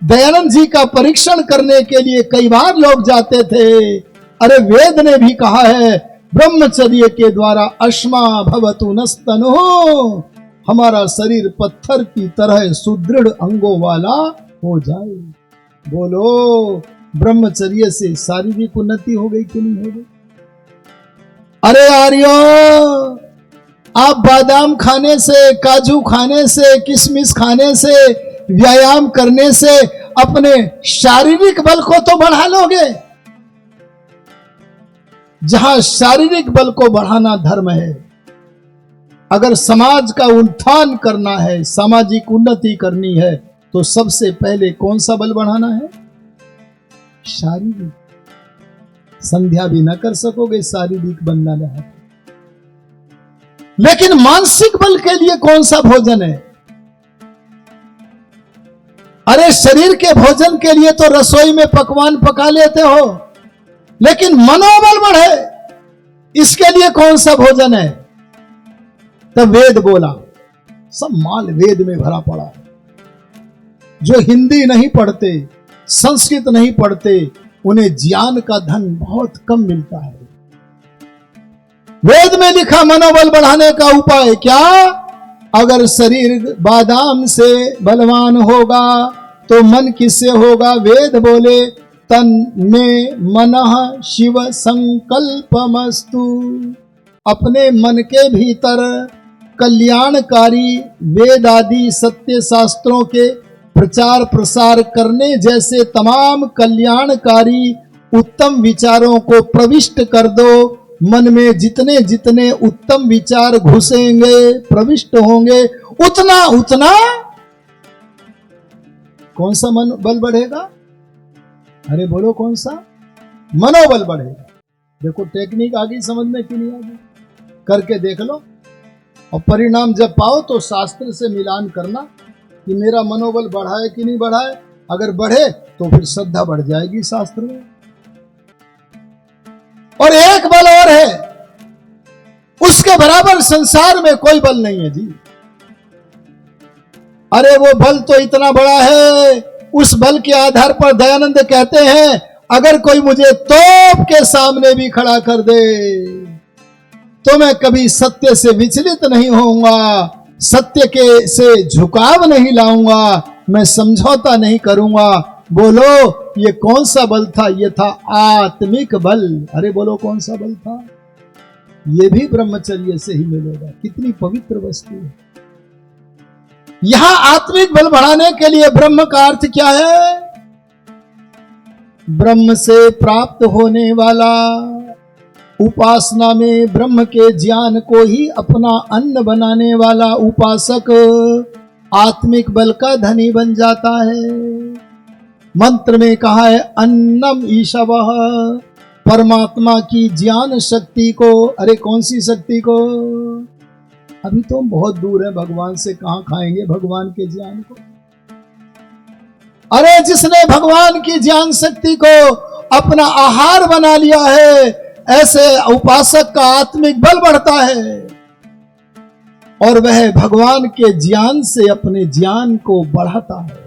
दयानंद जी का परीक्षण करने के लिए कई बार लोग जाते थे। अरे वेद ने भी कहा है ब्रह्मचर्य के द्वारा अश्मा भवतु नस्तनो, हमारा शरीर पत्थर की तरह सुदृढ़ अंगों वाला हो जाए। बोलो, ब्रह्मचर्य से शारीरिक उन्नति हो गई कि नहीं हो गई? अरे आर्यो, आप बादाम खाने से, काजू खाने से, किशमिश खाने से, व्यायाम करने से अपने शारीरिक बल को तो बढ़ा लोगे। जहां शारीरिक बल को बढ़ाना धर्म है, अगर समाज का उत्थान करना है, सामाजिक उन्नति करनी है, तो सबसे पहले कौन सा बल बढ़ाना है? शारीरिक। संध्या भी ना कर सकोगे शारीरिक बल ना रहा। लेकिन मानसिक बल के लिए कौन सा भोजन है? अरे शरीर के भोजन के लिए तो रसोई में पकवान पका लेते हो, लेकिन मनोबल बढ़े इसके लिए कौन सा भोजन है? तब वेद बोला। सब माल वेद में भरा पड़ा है। जो हिंदी नहीं पढ़ते, संस्कृत नहीं पढ़ते, उन्हें ज्ञान का धन बहुत कम मिलता है। वेद में लिखा मनोबल बढ़ाने का उपाय क्या? अगर शरीर बादाम से बलवान होगा तो मन किससे होगा? वेद बोले तन में मनः शिव संकल्पमस्तु। अपने मन के भीतर कल्याणकारी वेद आदि सत्य शास्त्रों के प्रचार प्रसार करने जैसे तमाम कल्याणकारी उत्तम विचारों को प्रविष्ट कर दो। मन में जितने जितने उत्तम विचार घुसेंगे, प्रविष्ट होंगे, उतना उतना कौन सा मन बल बढ़ेगा? अरे बोलो कौन सा? मनोबल बढ़ेगा। देखो टेक्निक आ गई समझ में कि नहीं आ गई? करके देख लो, और परिणाम जब पाओ तो शास्त्र से मिलान करना कि मेरा मनोबल बढ़ा है कि नहीं बढ़ा है। अगर बढ़े तो फिर श्रद्धा बढ़ जाएगी शास्त्र में। और एक बल और है, उसके बराबर संसार में कोई बल नहीं है जी। अरे वो बल तो इतना बड़ा है, उस बल के आधार पर दयानंद कहते हैं, अगर कोई मुझे तोप के सामने भी खड़ा कर दे तो मैं कभी सत्य से विचलित नहीं होऊंगा, सत्य के से झुकाव नहीं लाऊंगा, मैं समझौता नहीं करूंगा। बोलो ये कौन सा बल था? ये था आत्मिक बल। अरे बोलो कौन सा बल था? ये भी ब्रह्मचर्य से ही मिलेगा। कितनी पवित्र वस्तु है। यहां आत्मिक बल बढ़ाने के लिए ब्रह्म का अर्थ क्या है? ब्रह्म से प्राप्त होने वाला, उपासना में ब्रह्म के ज्ञान को ही अपना अन्न बनाने वाला उपासक आत्मिक बल का धनी बन जाता है। मंत्र में कहा है अन्नम ईशवः, परमात्मा की ज्ञान शक्ति को। अरे कौन सी शक्ति को? अभी तो हम बहुत दूर है भगवान से, कहां खाएंगे भगवान के ज्ञान को? अरे जिसने भगवान की ज्ञान शक्ति को अपना आहार बना लिया है, ऐसे उपासक का आत्मिक बल बढ़ता है और वह भगवान के ज्ञान से अपने ज्ञान को बढ़ाता है।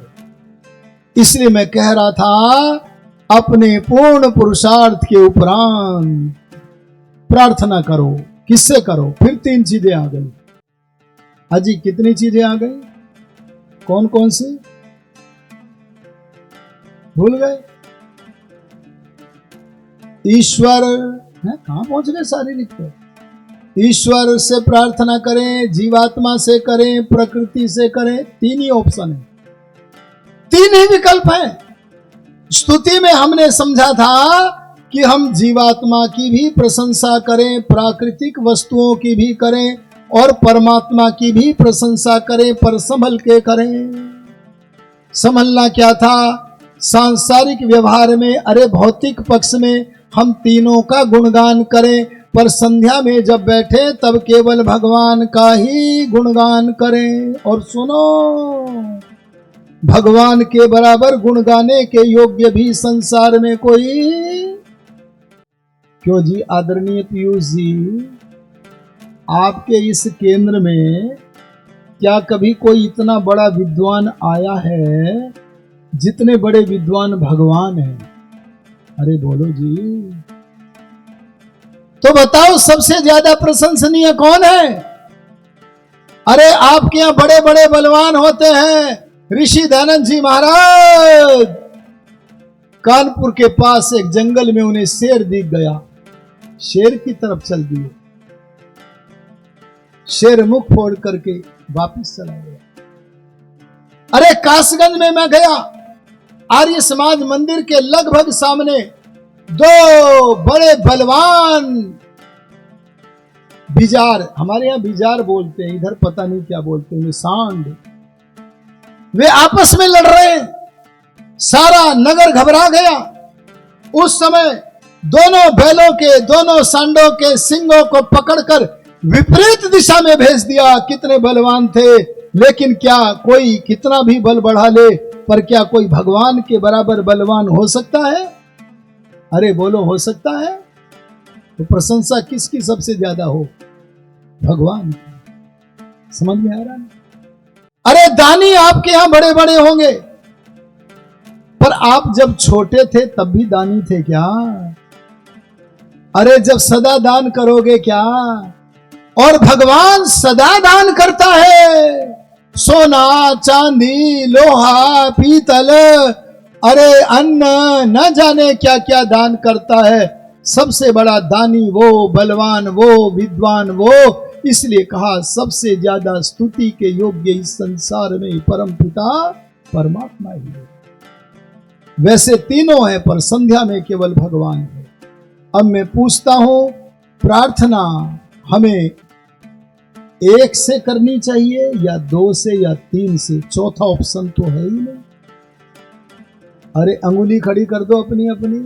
इसलिए मैं कह रहा था, अपने पूर्ण पुरुषार्थ के उपरांत प्रार्थना करो। किससे करो? फिर 3 चीजें आ गई। अजी कितनी चीजें आ गई? कौन कौन सी? भूल गए? ईश्वर है, कहां पहुंच गए शारीरिक पे? ईश्वर से प्रार्थना करें, जीवात्मा से करें, प्रकृति से करें। 3 ही ऑप्शन है, 3 ही विकल्प है। स्तुति में हमने समझा था कि हम जीवात्मा की भी प्रशंसा करें, प्राकृतिक वस्तुओं की भी करें और परमात्मा की भी प्रशंसा करें, पर संभल के करें। संभलना क्या था? सांसारिक व्यवहार में, अरे भौतिक पक्ष में हम तीनों का गुणगान करें, पर संध्या में जब बैठे तब केवल भगवान का ही गुणगान करें। और सुनो, भगवान के बराबर गुण गाने के योग्य भी संसार में कोई क्यों जी? आदरणीय पीयूष जी, आपके इस केंद्र में क्या कभी कोई इतना बड़ा विद्वान आया है जितने बड़े विद्वान भगवान हैं? अरे बोलो जी। तो बताओ सबसे ज्यादा प्रशंसनीय कौन है? अरे आपके यहां बड़े बड़े बलवान होते हैं। ऋषि दयानंद जी महाराज, कानपुर के पास एक जंगल में उन्हें शेर दिख गया, शेर की तरफ चल दिए। शेर मुख फोड़ करके वापिस चला गया। अरे कासगंज में मैं गया, आर्य समाज मंदिर के लगभग सामने दो बड़े बलवान बिजार, हमारे यहां बिजार बोलते हैं, इधर पता नहीं क्या बोलते हैं, सांड, वे आपस में लड़ रहे हैं। सारा नगर घबरा गया। उस समय दोनों बैलों के, दोनों सांडों के सिंगों को पकड़कर विपरीत दिशा में भेज दिया। कितने बलवान थे, लेकिन क्या कोई कितना भी बल बढ़ा ले, पर क्या कोई भगवान के बराबर बलवान हो सकता है? अरे बोलो, हो सकता है? तो प्रशंसा किसकी सबसे ज्यादा हो? भगवान की। समझ में आ रहा है? अरे दानी आपके यहां बड़े बड़े होंगे, पर आप जब छोटे थे तब भी दानी थे क्या? अरे जब सदा दान करोगे क्या? और भगवान सदा दान करता है। सोना, चांदी, लोहा, पीतल, अरे अन्न, न जाने क्या क्या दान करता है। सबसे बड़ा दानी वो, बलवान वो, विद्वान वो। इसलिए कहा सबसे ज्यादा स्तुति के योग्य इस संसार में परम पिता परमात्मा ही है। वैसे तीनों है, पर संध्या में केवल भगवान है। अब मैं पूछता हूं, प्रार्थना हमें एक से करनी चाहिए या दो से या तीन से? चौथा ऑप्शन तो है ही नहीं। अरे अंगुली खड़ी कर दो अपनी अपनी,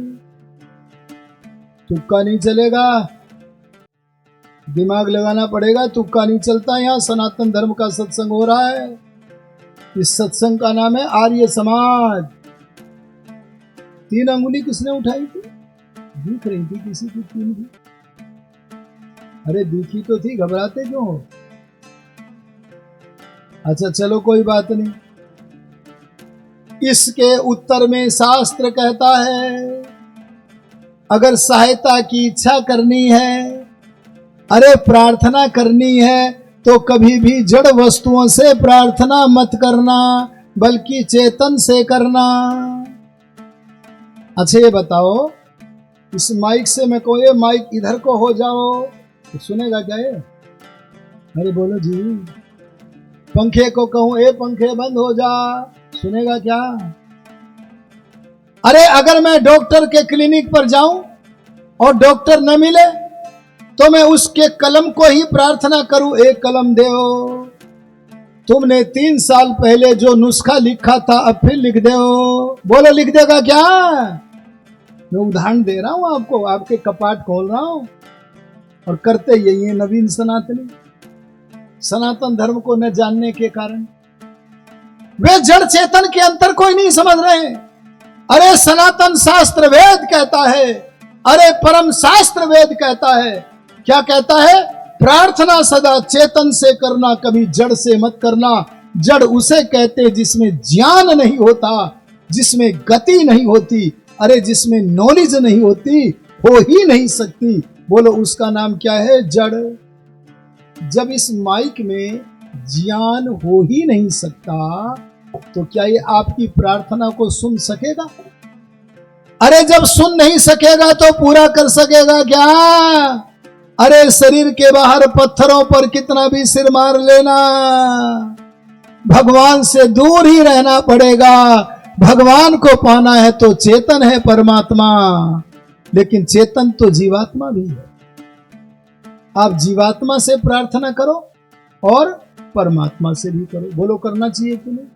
तुक्का नहीं चलेगा, दिमाग लगाना पड़ेगा, तुक्का नहीं चलता। यहां सनातन धर्म का सत्संग हो रहा है। इस सत्संग का नाम है आर्य समाज। तीन अंगुली किसने उठाई थी? दिख रही थी किसी की तीन भी? अरे दिखी तो थी, घबराते क्यों हो? अच्छा चलो कोई बात नहीं। इसके उत्तर में शास्त्र कहता है, अगर सहायता की इच्छा करनी है, अरे प्रार्थना करनी है, तो कभी भी जड़ वस्तुओं से प्रार्थना मत करना, बल्कि चेतन से करना। अच्छा ये बताओ, इस माइक से मैं कहूँ ये माइक इधर को हो जाओ तो सुनेगा क्या ये? अरे बोलो जी। पंखे को कहूं ए पंखे बंद हो जा, सुनेगा क्या? अरे अगर मैं डॉक्टर के क्लिनिक पर जाऊं और डॉक्टर न मिले तो मैं उसके कलम को ही प्रार्थना करूं, एक कलम दो, तुमने 3 साल पहले जो नुस्खा लिखा था अब फिर लिख दो। बोलो लिख देगा क्या? मैं उदाहरण दे रहा हूं आपको, आपके कपाट खोल रहा हूं। और करते यही है नवीन सनातनी, सनातन धर्म को न जानने के कारण वे जड़ चेतन के अंतर कोई नहीं समझ रहे। अरे सनातन शास्त्र वेद कहता है, अरे परम शास्त्र वेद कहता है, क्या कहता है? प्रार्थना सदा चेतन से करना, कभी जड़ से मत करना। जड़ उसे कहते जिसमें ज्ञान नहीं होता, जिसमें गति नहीं होती, अरे जिसमें नॉलेज नहीं होती, हो ही नहीं सकती। बोलो उसका नाम क्या है? जड़। जब इस माइक में ज्ञान हो ही नहीं सकता, तो क्या ये आपकी प्रार्थना को सुन सकेगा? अरे जब सुन नहीं सकेगा तो पूरा कर सकेगा क्या? अरे शरीर के बाहर पत्थरों पर कितना भी सिर मार लेना, भगवान से दूर ही रहना पड़ेगा। भगवान को पाना है तो चेतन है परमात्मा, लेकिन चेतन तो जीवात्मा भी है। आप जीवात्मा से प्रार्थना करो और परमात्मा से भी करो। बोलो करना चाहिए कि नहीं?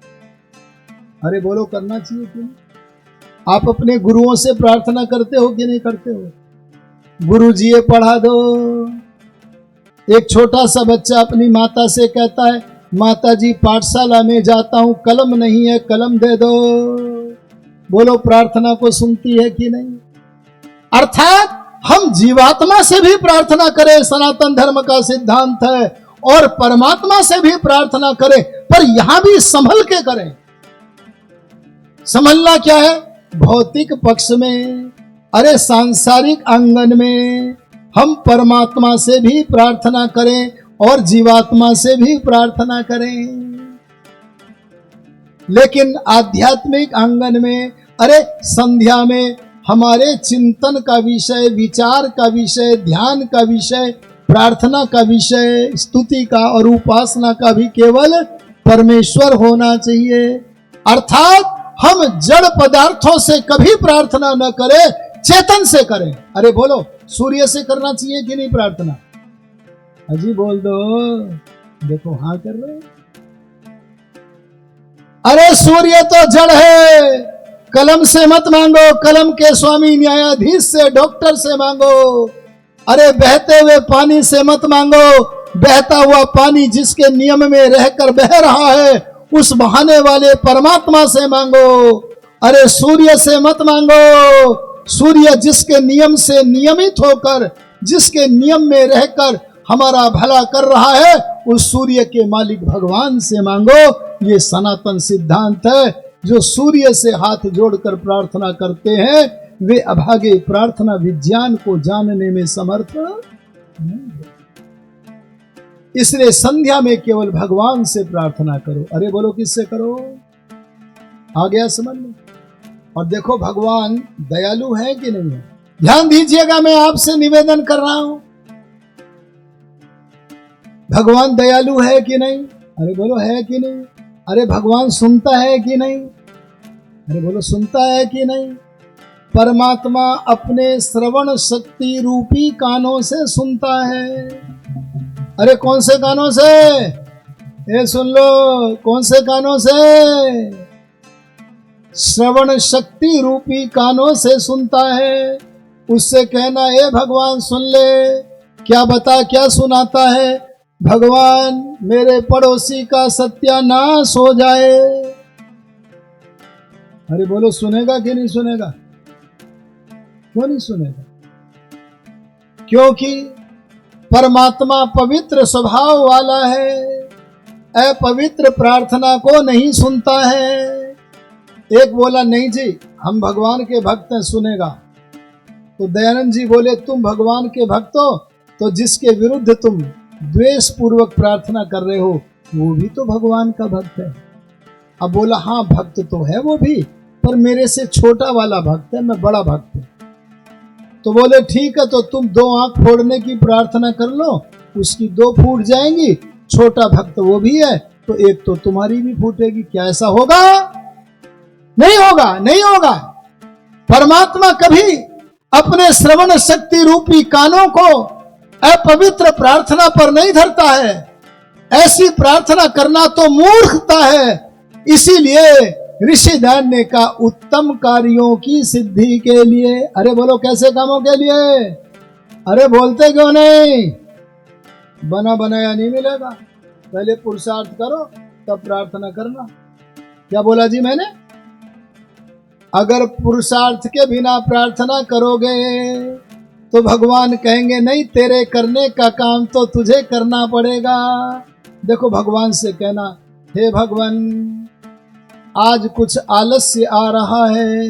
अरे बोलो करना चाहिए कि नहीं? आप अपने गुरुओं से प्रार्थना करते हो कि नहीं करते हो? गुरु जी ये पढ़ा दो। एक छोटा सा बच्चा अपनी माता से कहता है, माता जी पाठशाला में जाता हूं, कलम नहीं है, कलम दे दो। बोलो प्रार्थना को सुनती है कि नहीं? अर्थात हम जीवात्मा से भी प्रार्थना करें, सनातन धर्म का सिद्धांत है, और परमात्मा से भी प्रार्थना करें, पर यहां भी संभल के करें। संभलना क्या है? भौतिक पक्ष में, अरे सांसारिक आंगन में हम परमात्मा से भी प्रार्थना करें और जीवात्मा से भी प्रार्थना करें। लेकिन आध्यात्मिक आंगन में, अरे संध्या में हमारे चिंतन का विषय, विचार का विषय, ध्यान का विषय, प्रार्थना का विषय, स्तुति का और उपासना का भी केवल परमेश्वर होना चाहिए। अर्थात हम जड़ पदार्थों से कभी प्रार्थना न करें, चेतन से करें। अरे बोलो, सूर्य से करना चाहिए कि नहीं प्रार्थना? अजी बोल दो, देखो हाँ कर रहे। अरे सूर्य तो जड़ है, कलम से मत मांगो, कलम के स्वामी न्यायाधीश से, डॉक्टर से मांगो। अरे बहते हुए पानी से मत मांगो, बहता हुआ पानी जिसके नियम में रहकर बह रहा है उस बहाने वाले परमात्मा से मांगो। अरे सूर्य से मत मांगो, सूर्य जिसके नियम से नियमित होकर, जिसके नियम में रहकर हमारा भला कर रहा है, उस सूर्य के मालिक भगवान से मांगो। ये सनातन सिद्धांत है। जो सूर्य से हाथ जोड़कर प्रार्थना करते हैं वे अभागे प्रार्थना विज्ञान को जानने में समर्थ नहीं। इसलिए संध्या में केवल भगवान से प्रार्थना करो। अरे बोलो, किससे करो? आ गया समझ में? और देखो भगवान दयालु है कि नहीं है? ध्यान दीजिएगा, मैं आपसे निवेदन कर रहा हूं, भगवान दयालु है कि नहीं? अरे बोलो, है कि नहीं? अरे भगवान सुनता है कि नहीं? अरे बोलो, सुनता है कि नहीं? परमात्मा अपने श्रवण शक्ति रूपी कानों से सुनता है। अरे कौन से कानों से? ये सुन लो, कौन से कानों से? श्रवण शक्ति रूपी कानों से सुनता है। उससे कहना, ए भगवान सुन ले, क्या बता, क्या सुनाता है? भगवान मेरे पड़ोसी का सत्यानाश हो जाए। अरे बोलो, सुनेगा कि नहीं सुनेगा? क्यों नहीं सुनेगा? क्योंकि परमात्मा पवित्र स्वभाव वाला है, अपवित्र प्रार्थना को नहीं सुनता है। एक बोला, नहीं जी हम भगवान के भक्त हैं, सुनेगा। तो दयानंद जी बोले, तुम भगवान के भक्त हो तो जिसके विरुद्ध तुम द्वेष पूर्वक प्रार्थना कर रहे हो वो भी तो भगवान का भक्त है। अब बोला, हाँ भक्त तो है वो भी, पर मेरे से छोटा वाला भक्त है, मैं बड़ा भक्त हूं। तो बोले ठीक है, तो तुम 2 आंख फोड़ने की प्रार्थना कर लो, उसकी 2 फूट जाएंगी, छोटा भक्त वो भी है तो एक तो तुम्हारी भी फूटेगी। क्या ऐसा होगा? नहीं होगा, नहीं होगा। परमात्मा कभी अपने श्रवण शक्ति रूपी कानों को अपवित्र प्रार्थना पर नहीं धरता है। ऐसी प्रार्थना करना तो मूर्खता है। इसीलिए ऋषि ध्यान ने कहा, उत्तम कार्यों की सिद्धि के लिए। अरे बोलो, कैसे कामों के लिए? अरे बोलते क्यों नहीं? बना बनाया नहीं मिलेगा, पहले पुरुषार्थ करो तब प्रार्थना करना। क्या बोला जी मैंने? अगर पुरुषार्थ के बिना प्रार्थना करोगे तो भगवान कहेंगे, नहीं तेरे करने का काम तो तुझे करना पड़ेगा। देखो भगवान से कहना, हे भगवान आज कुछ आलस्य आ रहा है,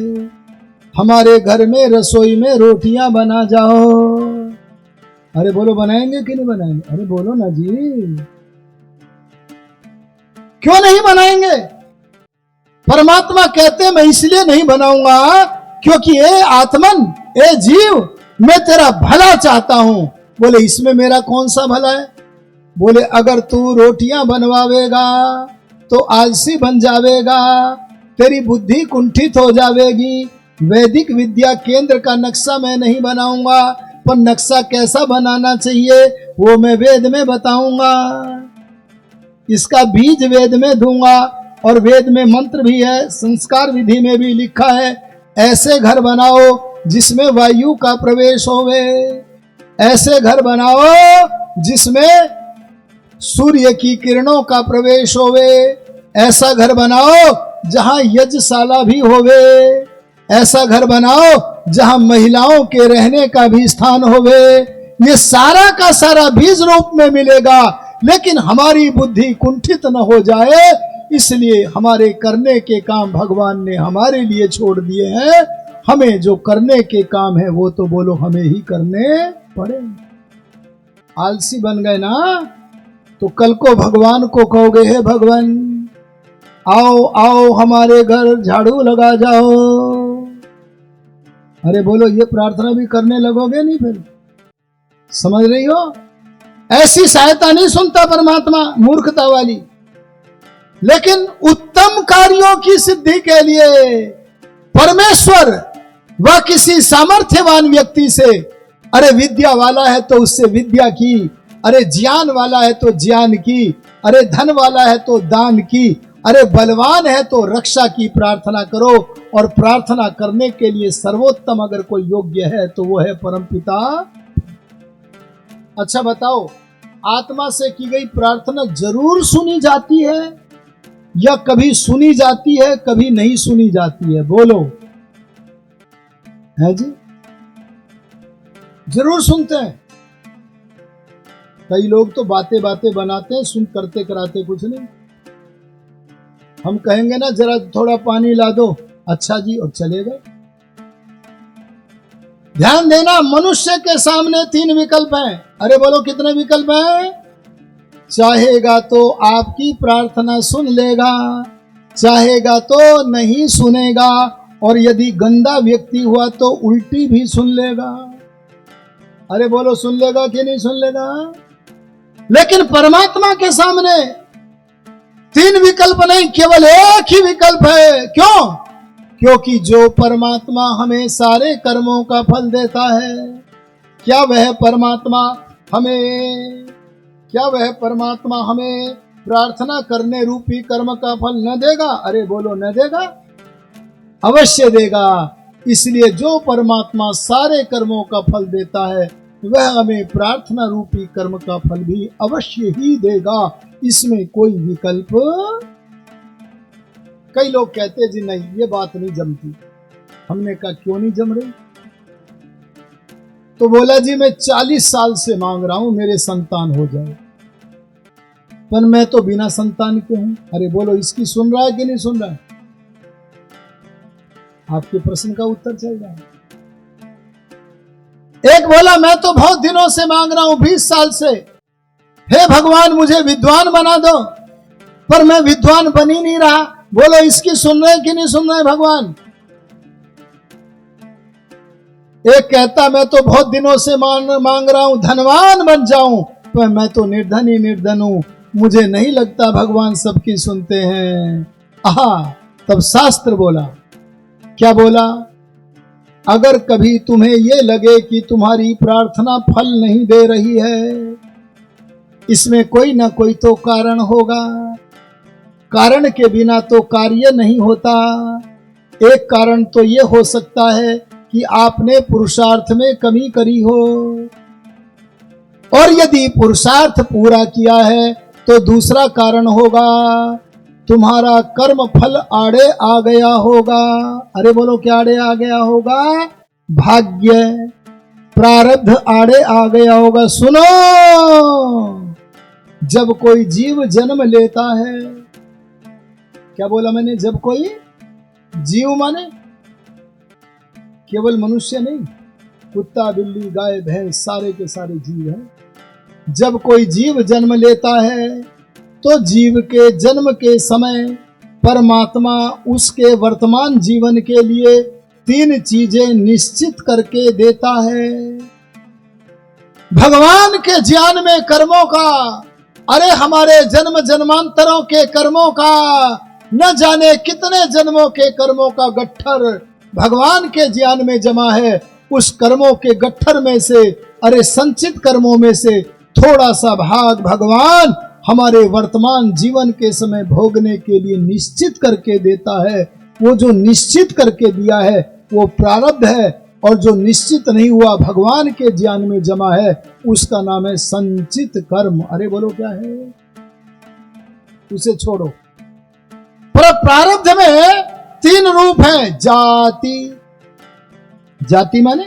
हमारे घर में रसोई में रोटियां बना जाओ। अरे बोलो, बनाएंगे कि नहीं बनाएंगे? अरे बोलो ना जी, क्यों नहीं बनाएंगे? परमात्मा कहते मैं इसलिए नहीं बनाऊंगा क्योंकि ए आत्मन, ए जीव, मैं तेरा भला चाहता हूं। बोले इसमें मेरा कौन सा भला है? बोले अगर तू रोटियां बनवावेगा तो आलसी बन जावेगा, तेरी बुद्धि कुंठित हो जावेगी। वैदिक विद्या केंद्र का नक्शा मैं नहीं बनाऊंगा, पर नक्शा कैसा बनाना चाहिए वो मैं वेद में बताऊंगा। इसका बीज वेद में दूंगा और वेद में मंत्र भी है, संस्कार विधि में भी लिखा है, ऐसे घर बनाओ जिसमें वायु का प्रवेश होवे, ऐसे घर बनाओ जिसमें सूर्य की किरणों का प्रवेश होवे, ऐसा घर बनाओ जहां यज्ञशाला भी होवे, ऐसा घर बनाओ जहां महिलाओं के रहने का भी स्थान होवे। ये सारा का सारा बीज रूप में मिलेगा, लेकिन हमारी बुद्धि कुंठित न हो जाए, इसलिए हमारे करने के काम भगवान ने हमारे लिए छोड़ दिए हैं। हमें जो करने के काम है वो तो बोलो हमें ही करने पड़े। आलसी बन गए ना तो कल को भगवान को कहोगे, हे भगवान आओ आओ हमारे घर झाड़ू लगा जाओ। अरे बोलो, ये प्रार्थना भी करने लगोगे नहीं फिर? समझ रही हो? ऐसी सहायता नहीं सुनता परमात्मा, मूर्खता वाली। लेकिन उत्तम कार्यों की सिद्धि के लिए परमेश्वर वह किसी सामर्थ्यवान व्यक्ति से, अरे विद्या वाला है तो उससे विद्या की, अरे ज्ञान वाला है तो ज्ञान की, अरे धन वाला है तो दान की, अरे बलवान है तो रक्षा की प्रार्थना करो। और प्रार्थना करने के लिए सर्वोत्तम अगर कोई योग्य है तो वो है परमपिता। अच्छा बताओ, आत्मा से की गई प्रार्थना जरूर सुनी जाती है या कभी सुनी जाती है कभी नहीं सुनी जाती है? बोलो, है जी? जरूर सुनते हैं। कई लोग तो बातें बातें बनाते हैं, सुन करते कराते कुछ नहीं। हम कहेंगे ना जरा थोड़ा पानी ला दो, अच्छा जी, और चले गए। ध्यान देना, मनुष्य के सामने 3 विकल्प हैं। अरे बोलो, कितने विकल्प हैं? चाहेगा तो आपकी प्रार्थना सुन लेगा, चाहेगा तो नहीं सुनेगा, और यदि गंदा व्यक्ति हुआ तो उल्टी भी सुन लेगा। अरे बोलो, सुन लेगा कि नहीं सुन लेगा? लेकिन परमात्मा के सामने 3 विकल्प नहीं, केवल एक ही विकल्प है। क्यों? क्योंकि जो परमात्मा हमें सारे कर्मों का फल देता है, क्या वह परमात्मा हमें प्रार्थना करने रूपी कर्म का फल न देगा? अरे बोलो, न देगा? अवश्य देगा। इसलिए जो परमात्मा सारे कर्मों का फल देता है वह हमें प्रार्थना रूपी कर्म का फल भी अवश्य ही देगा। इसमें कोई विकल्प। कई लोग कहते हैं जी नहीं, ये बात नहीं जमती। हमने कहा क्यों नहीं जम रही? तो बोला जी मैं 40 साल से मांग रहा हूं मेरे संतान हो जाए, पर मैं तो बिना संतान के हूं। अरे बोलो, इसकी सुन रहा है कि नहीं सुन रहा है? आपके प्रश्न का उत्तर चल रहा है। एक बोला मैं तो बहुत दिनों से मांग रहा हूं, 20 साल से, हे भगवान मुझे विद्वान बना दो, पर मैं विद्वान बन ही नहीं रहा। बोलो, इसकी सुन रहे कि नहीं सुन रहे भगवान? एक कहता मैं तो बहुत दिनों से मांग रहा हूं धनवान बन जाऊं, पर मैं तो निर्धन ही निर्धन हूं। मुझे नहीं लगता भगवान सबकी सुनते हैं। आहा, तब शास्त्र बोला, क्या बोला? अगर कभी तुम्हें ये लगे कि तुम्हारी प्रार्थना फल नहीं दे रही है, इसमें कोई ना कोई तो कारण होगा। कारण के बिना तो कार्य नहीं होता। एक कारण तो ये हो सकता है कि आपने पुरुषार्थ में कमी करी हो, और यदि पुरुषार्थ पूरा किया है तो दूसरा कारण होगा, तुम्हारा कर्म फल आड़े आ गया होगा। अरे बोलो, क्या आड़े आ गया होगा? भाग्य, प्रारब्ध आड़े आ गया होगा। सुनो, जब कोई जीव जन्म लेता है, क्या बोला मैंने? जब कोई जीव माने केवल मनुष्य नहीं, कुत्ता बिल्ली गाय भैंस सारे के सारे जीव हैं। जब कोई जीव जन्म लेता है तो जीव के जन्म के समय परमात्मा उसके वर्तमान जीवन के लिए 3 चीजें निश्चित करके देता है। भगवान के ज्ञान में कर्मों का, अरे हमारे जन्म जन्मांतरों के कर्मों का, न जाने कितने जन्मों के कर्मों का गट्ठर भगवान के ज्ञान में जमा है। उस कर्मों के गट्ठर में से, अरे संचित कर्मों में से थोड़ा सा भाग भगवान हमारे वर्तमान जीवन के समय भोगने के लिए निश्चित करके देता है। वो जो निश्चित करके दिया है वो प्रारब्ध है, और जो निश्चित नहीं हुआ भगवान के ज्ञान में जमा है उसका नाम है संचित कर्म। अरे बोलो, क्या है? उसे छोड़ो। पर प्रारब्ध में 3 रूप हैं। जाति माने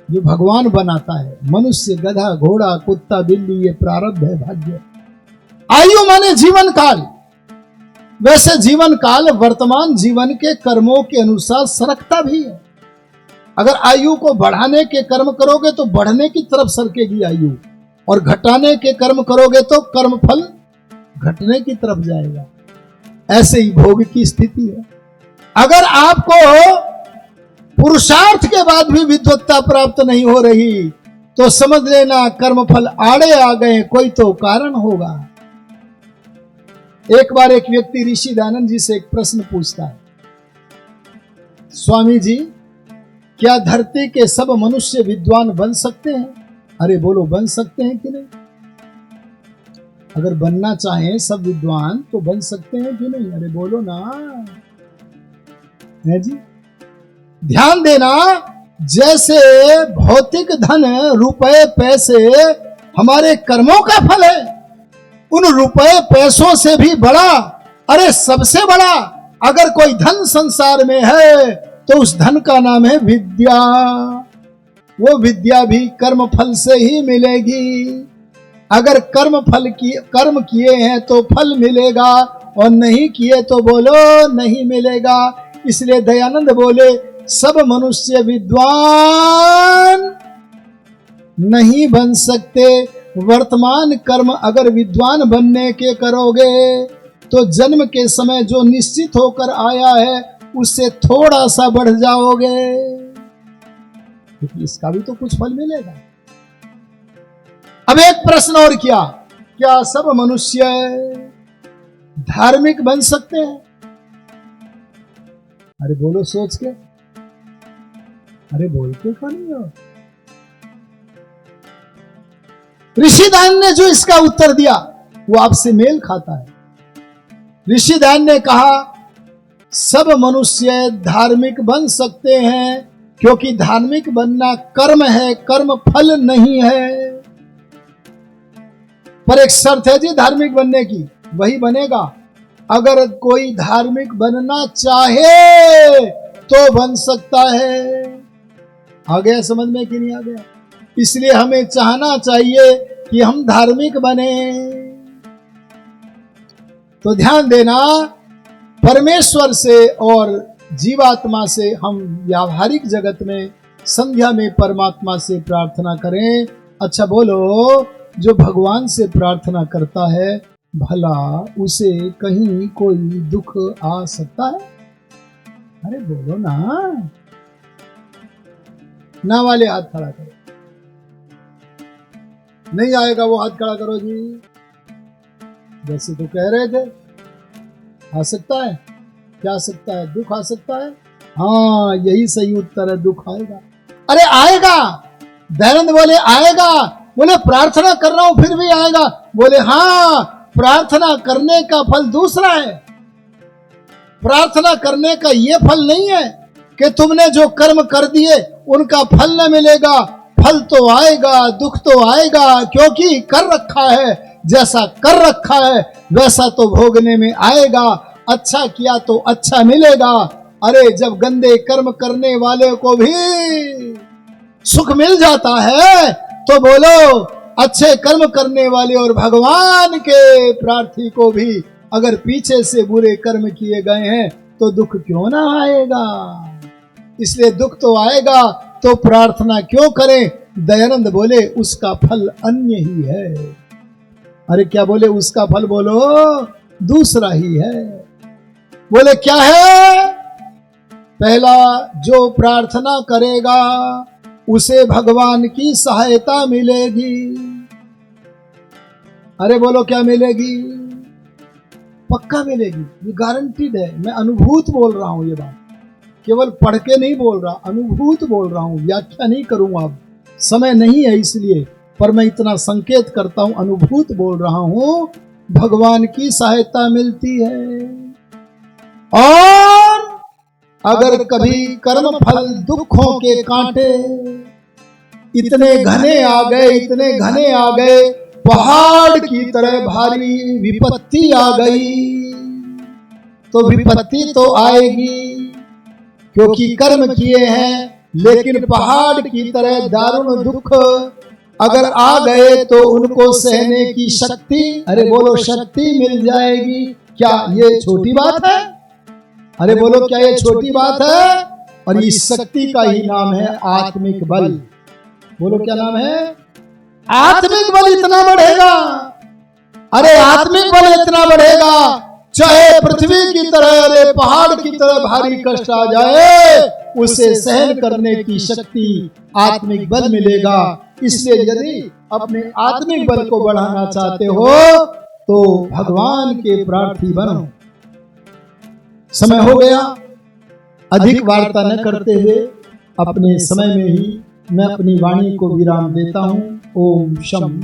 जो भगवान बनाता है, मनुष्य गधा घोड़ा कुत्ता बिल्ली, ये प्रारब्ध है, भाग्य। आयु माने जीवन काल। वैसे जीवन काल वर्तमान जीवन के कर्मों के अनुसार सरकता भी है। अगर आयु को बढ़ाने के कर्म करोगे तो बढ़ने की तरफ सरकेगी आयु, और घटाने के कर्म करोगे तो कर्म फल घटने की तरफ जाएगा। ऐसे ही भोग की स्थिति है। अगर आपको पुरुषार्थ के बाद भी विद्वत्ता प्राप्त नहीं हो रही तो समझ लेना कर्म फल आड़े आ गए, कोई तो कारण होगा। एक बार एक व्यक्ति ऋषि दयानंद जी से एक प्रश्न पूछता है, स्वामी जी, क्या धरती के सब मनुष्य विद्वान बन सकते हैं? अरे बोलो, बन सकते हैं कि नहीं? अगर बनना चाहें सब विद्वान तो बन सकते हैं कि नहीं? अरे बोलो ना, है जी। ध्यान देना, जैसे भौतिक धन, रुपए पैसे हमारे कर्मों का फल है, उन रुपए पैसों से भी बड़ा, अरे सबसे बड़ा अगर कोई धन संसार में है तो उस धन का नाम है विद्या। वो विद्या भी कर्म फल से ही मिलेगी। अगर कर्म किए हैं तो फल मिलेगा, और नहीं किए तो बोलो नहीं मिलेगा। इसलिए दयानंद बोले, सब मनुष्य विद्वान नहीं बन सकते। वर्तमान कर्म अगर विद्वान बनने के करोगे तो जन्म के समय जो निश्चित होकर आया है उससे थोड़ा सा बढ़ जाओगे, क्योंकि इसका भी तो कुछ फल मिलेगा। अब एक प्रश्न और किया, क्या सब मनुष्य धार्मिक बन सकते हैं? अरे बोलो सोच के, अरे बोलते क्यों नहीं हो? ऋषि दयानंद ने जो इसका उत्तर दिया वो आपसे मेल खाता है। ऋषि दयानंद ने कहा, सब मनुष्य धार्मिक बन सकते हैं, क्योंकि धार्मिक बनना कर्म है, कर्म फल नहीं है। पर एक शर्त है जी धार्मिक बनने की, वही बनेगा अगर कोई धार्मिक बनना चाहे तो बन सकता है। आ गया समझ में कि नहीं आ गया? इसलिए हमें चाहना चाहिए कि हम धार्मिक बने। तो ध्यान देना, परमेश्वर से और जीवात्मा से हम व्यावहारिक जगत में संध्या में परमात्मा से प्रार्थना करें। अच्छा बोलो, जो भगवान से प्रार्थना करता है भला उसे कहीं कोई दुख आ सकता है? अरे बोलो ना वाले हाथ खड़ा करो। नहीं आएगा वो हाथ खड़ा करो जी। जैसे तो कह रहे थे, आ सकता है, क्या आ सकता है? दुख आ सकता है। हाँ, यही सही उत्तर है, दुख आएगा। अरे आएगा, दयानंद बोले आएगा। बोले प्रार्थना कर रहा हूं फिर भी आएगा। बोले हाँ, प्रार्थना करने का फल दूसरा है। प्रार्थना करने का ये फल नहीं है कि तुमने जो कर्म कर दिए उनका फल न मिलेगा। फल तो आएगा, दुख तो आएगा, क्योंकि कर रखा है, जैसा कर रखा है वैसा तो भोगने में आएगा। अच्छा किया तो अच्छा मिलेगा। अरे जब गंदे कर्म करने वाले को भी सुख मिल जाता है तो बोलो अच्छे कर्म करने वाले और भगवान के प्रार्थी को भी अगर पीछे से बुरे कर्म किए गए हैं तो दुख क्यों ना आएगा? इसलिए दुख तो आएगा तो प्रार्थना क्यों करें? दयानंद बोले उसका फल अन्य ही है। अरे क्या बोले? उसका फल बोलो दूसरा ही है। बोले क्या है? पहला, जो प्रार्थना करेगा उसे भगवान की सहायता मिलेगी। अरे बोलो क्या मिलेगी? पक्का मिलेगी, ये गारंटीड है। मैं अनुभूत बोल रहा हूं, ये बात केवल पढ़ के नहीं बोल रहा, अनुभूत बोल रहा हूं। व्याख्या नहीं करूंगा, अब समय नहीं है इसलिए, पर मैं इतना संकेत करता हूं, अनुभूत बोल रहा हूं। भगवान की सहायता मिलती है। और अगर कभी कर्म फल दुखों के कांटे इतने घने आ गए, इतने घने आ गए, पहाड़ की तरह भारी विपत्ति आ गई, तो विपत्ति तो आएगी क्योंकि कर्म किए हैं। लेकिन पहाड़ की तरह दारुण दुख अगर आ गए तो उनको सहने की शक्ति, अरे बोलो शक्ति मिल जाएगी। क्या ये छोटी बात है? अरे बोलो क्या ये छोटी बात है? और इस शक्ति का ही नाम है आत्मिक बल। बोलो क्या नाम है? आत्मिक बल इतना बढ़ेगा, अरे आत्मिक बल इतना बढ़ेगा, चाहे पृथ्वी की तरह, अरे पहाड़ की तरह भारी कष्ट आ जाए, उसे सहन करने की शक्ति आत्मिक बल मिलेगा। इसलिए यदि अपने आत्मिक बल को बढ़ाना चाहते हो तो भगवान के प्रार्थी बनो। समय हो गया, अधिक वार्ता न करते हुए अपने समय में ही मैं अपनी वाणी को विराम देता हूं। ओम शम।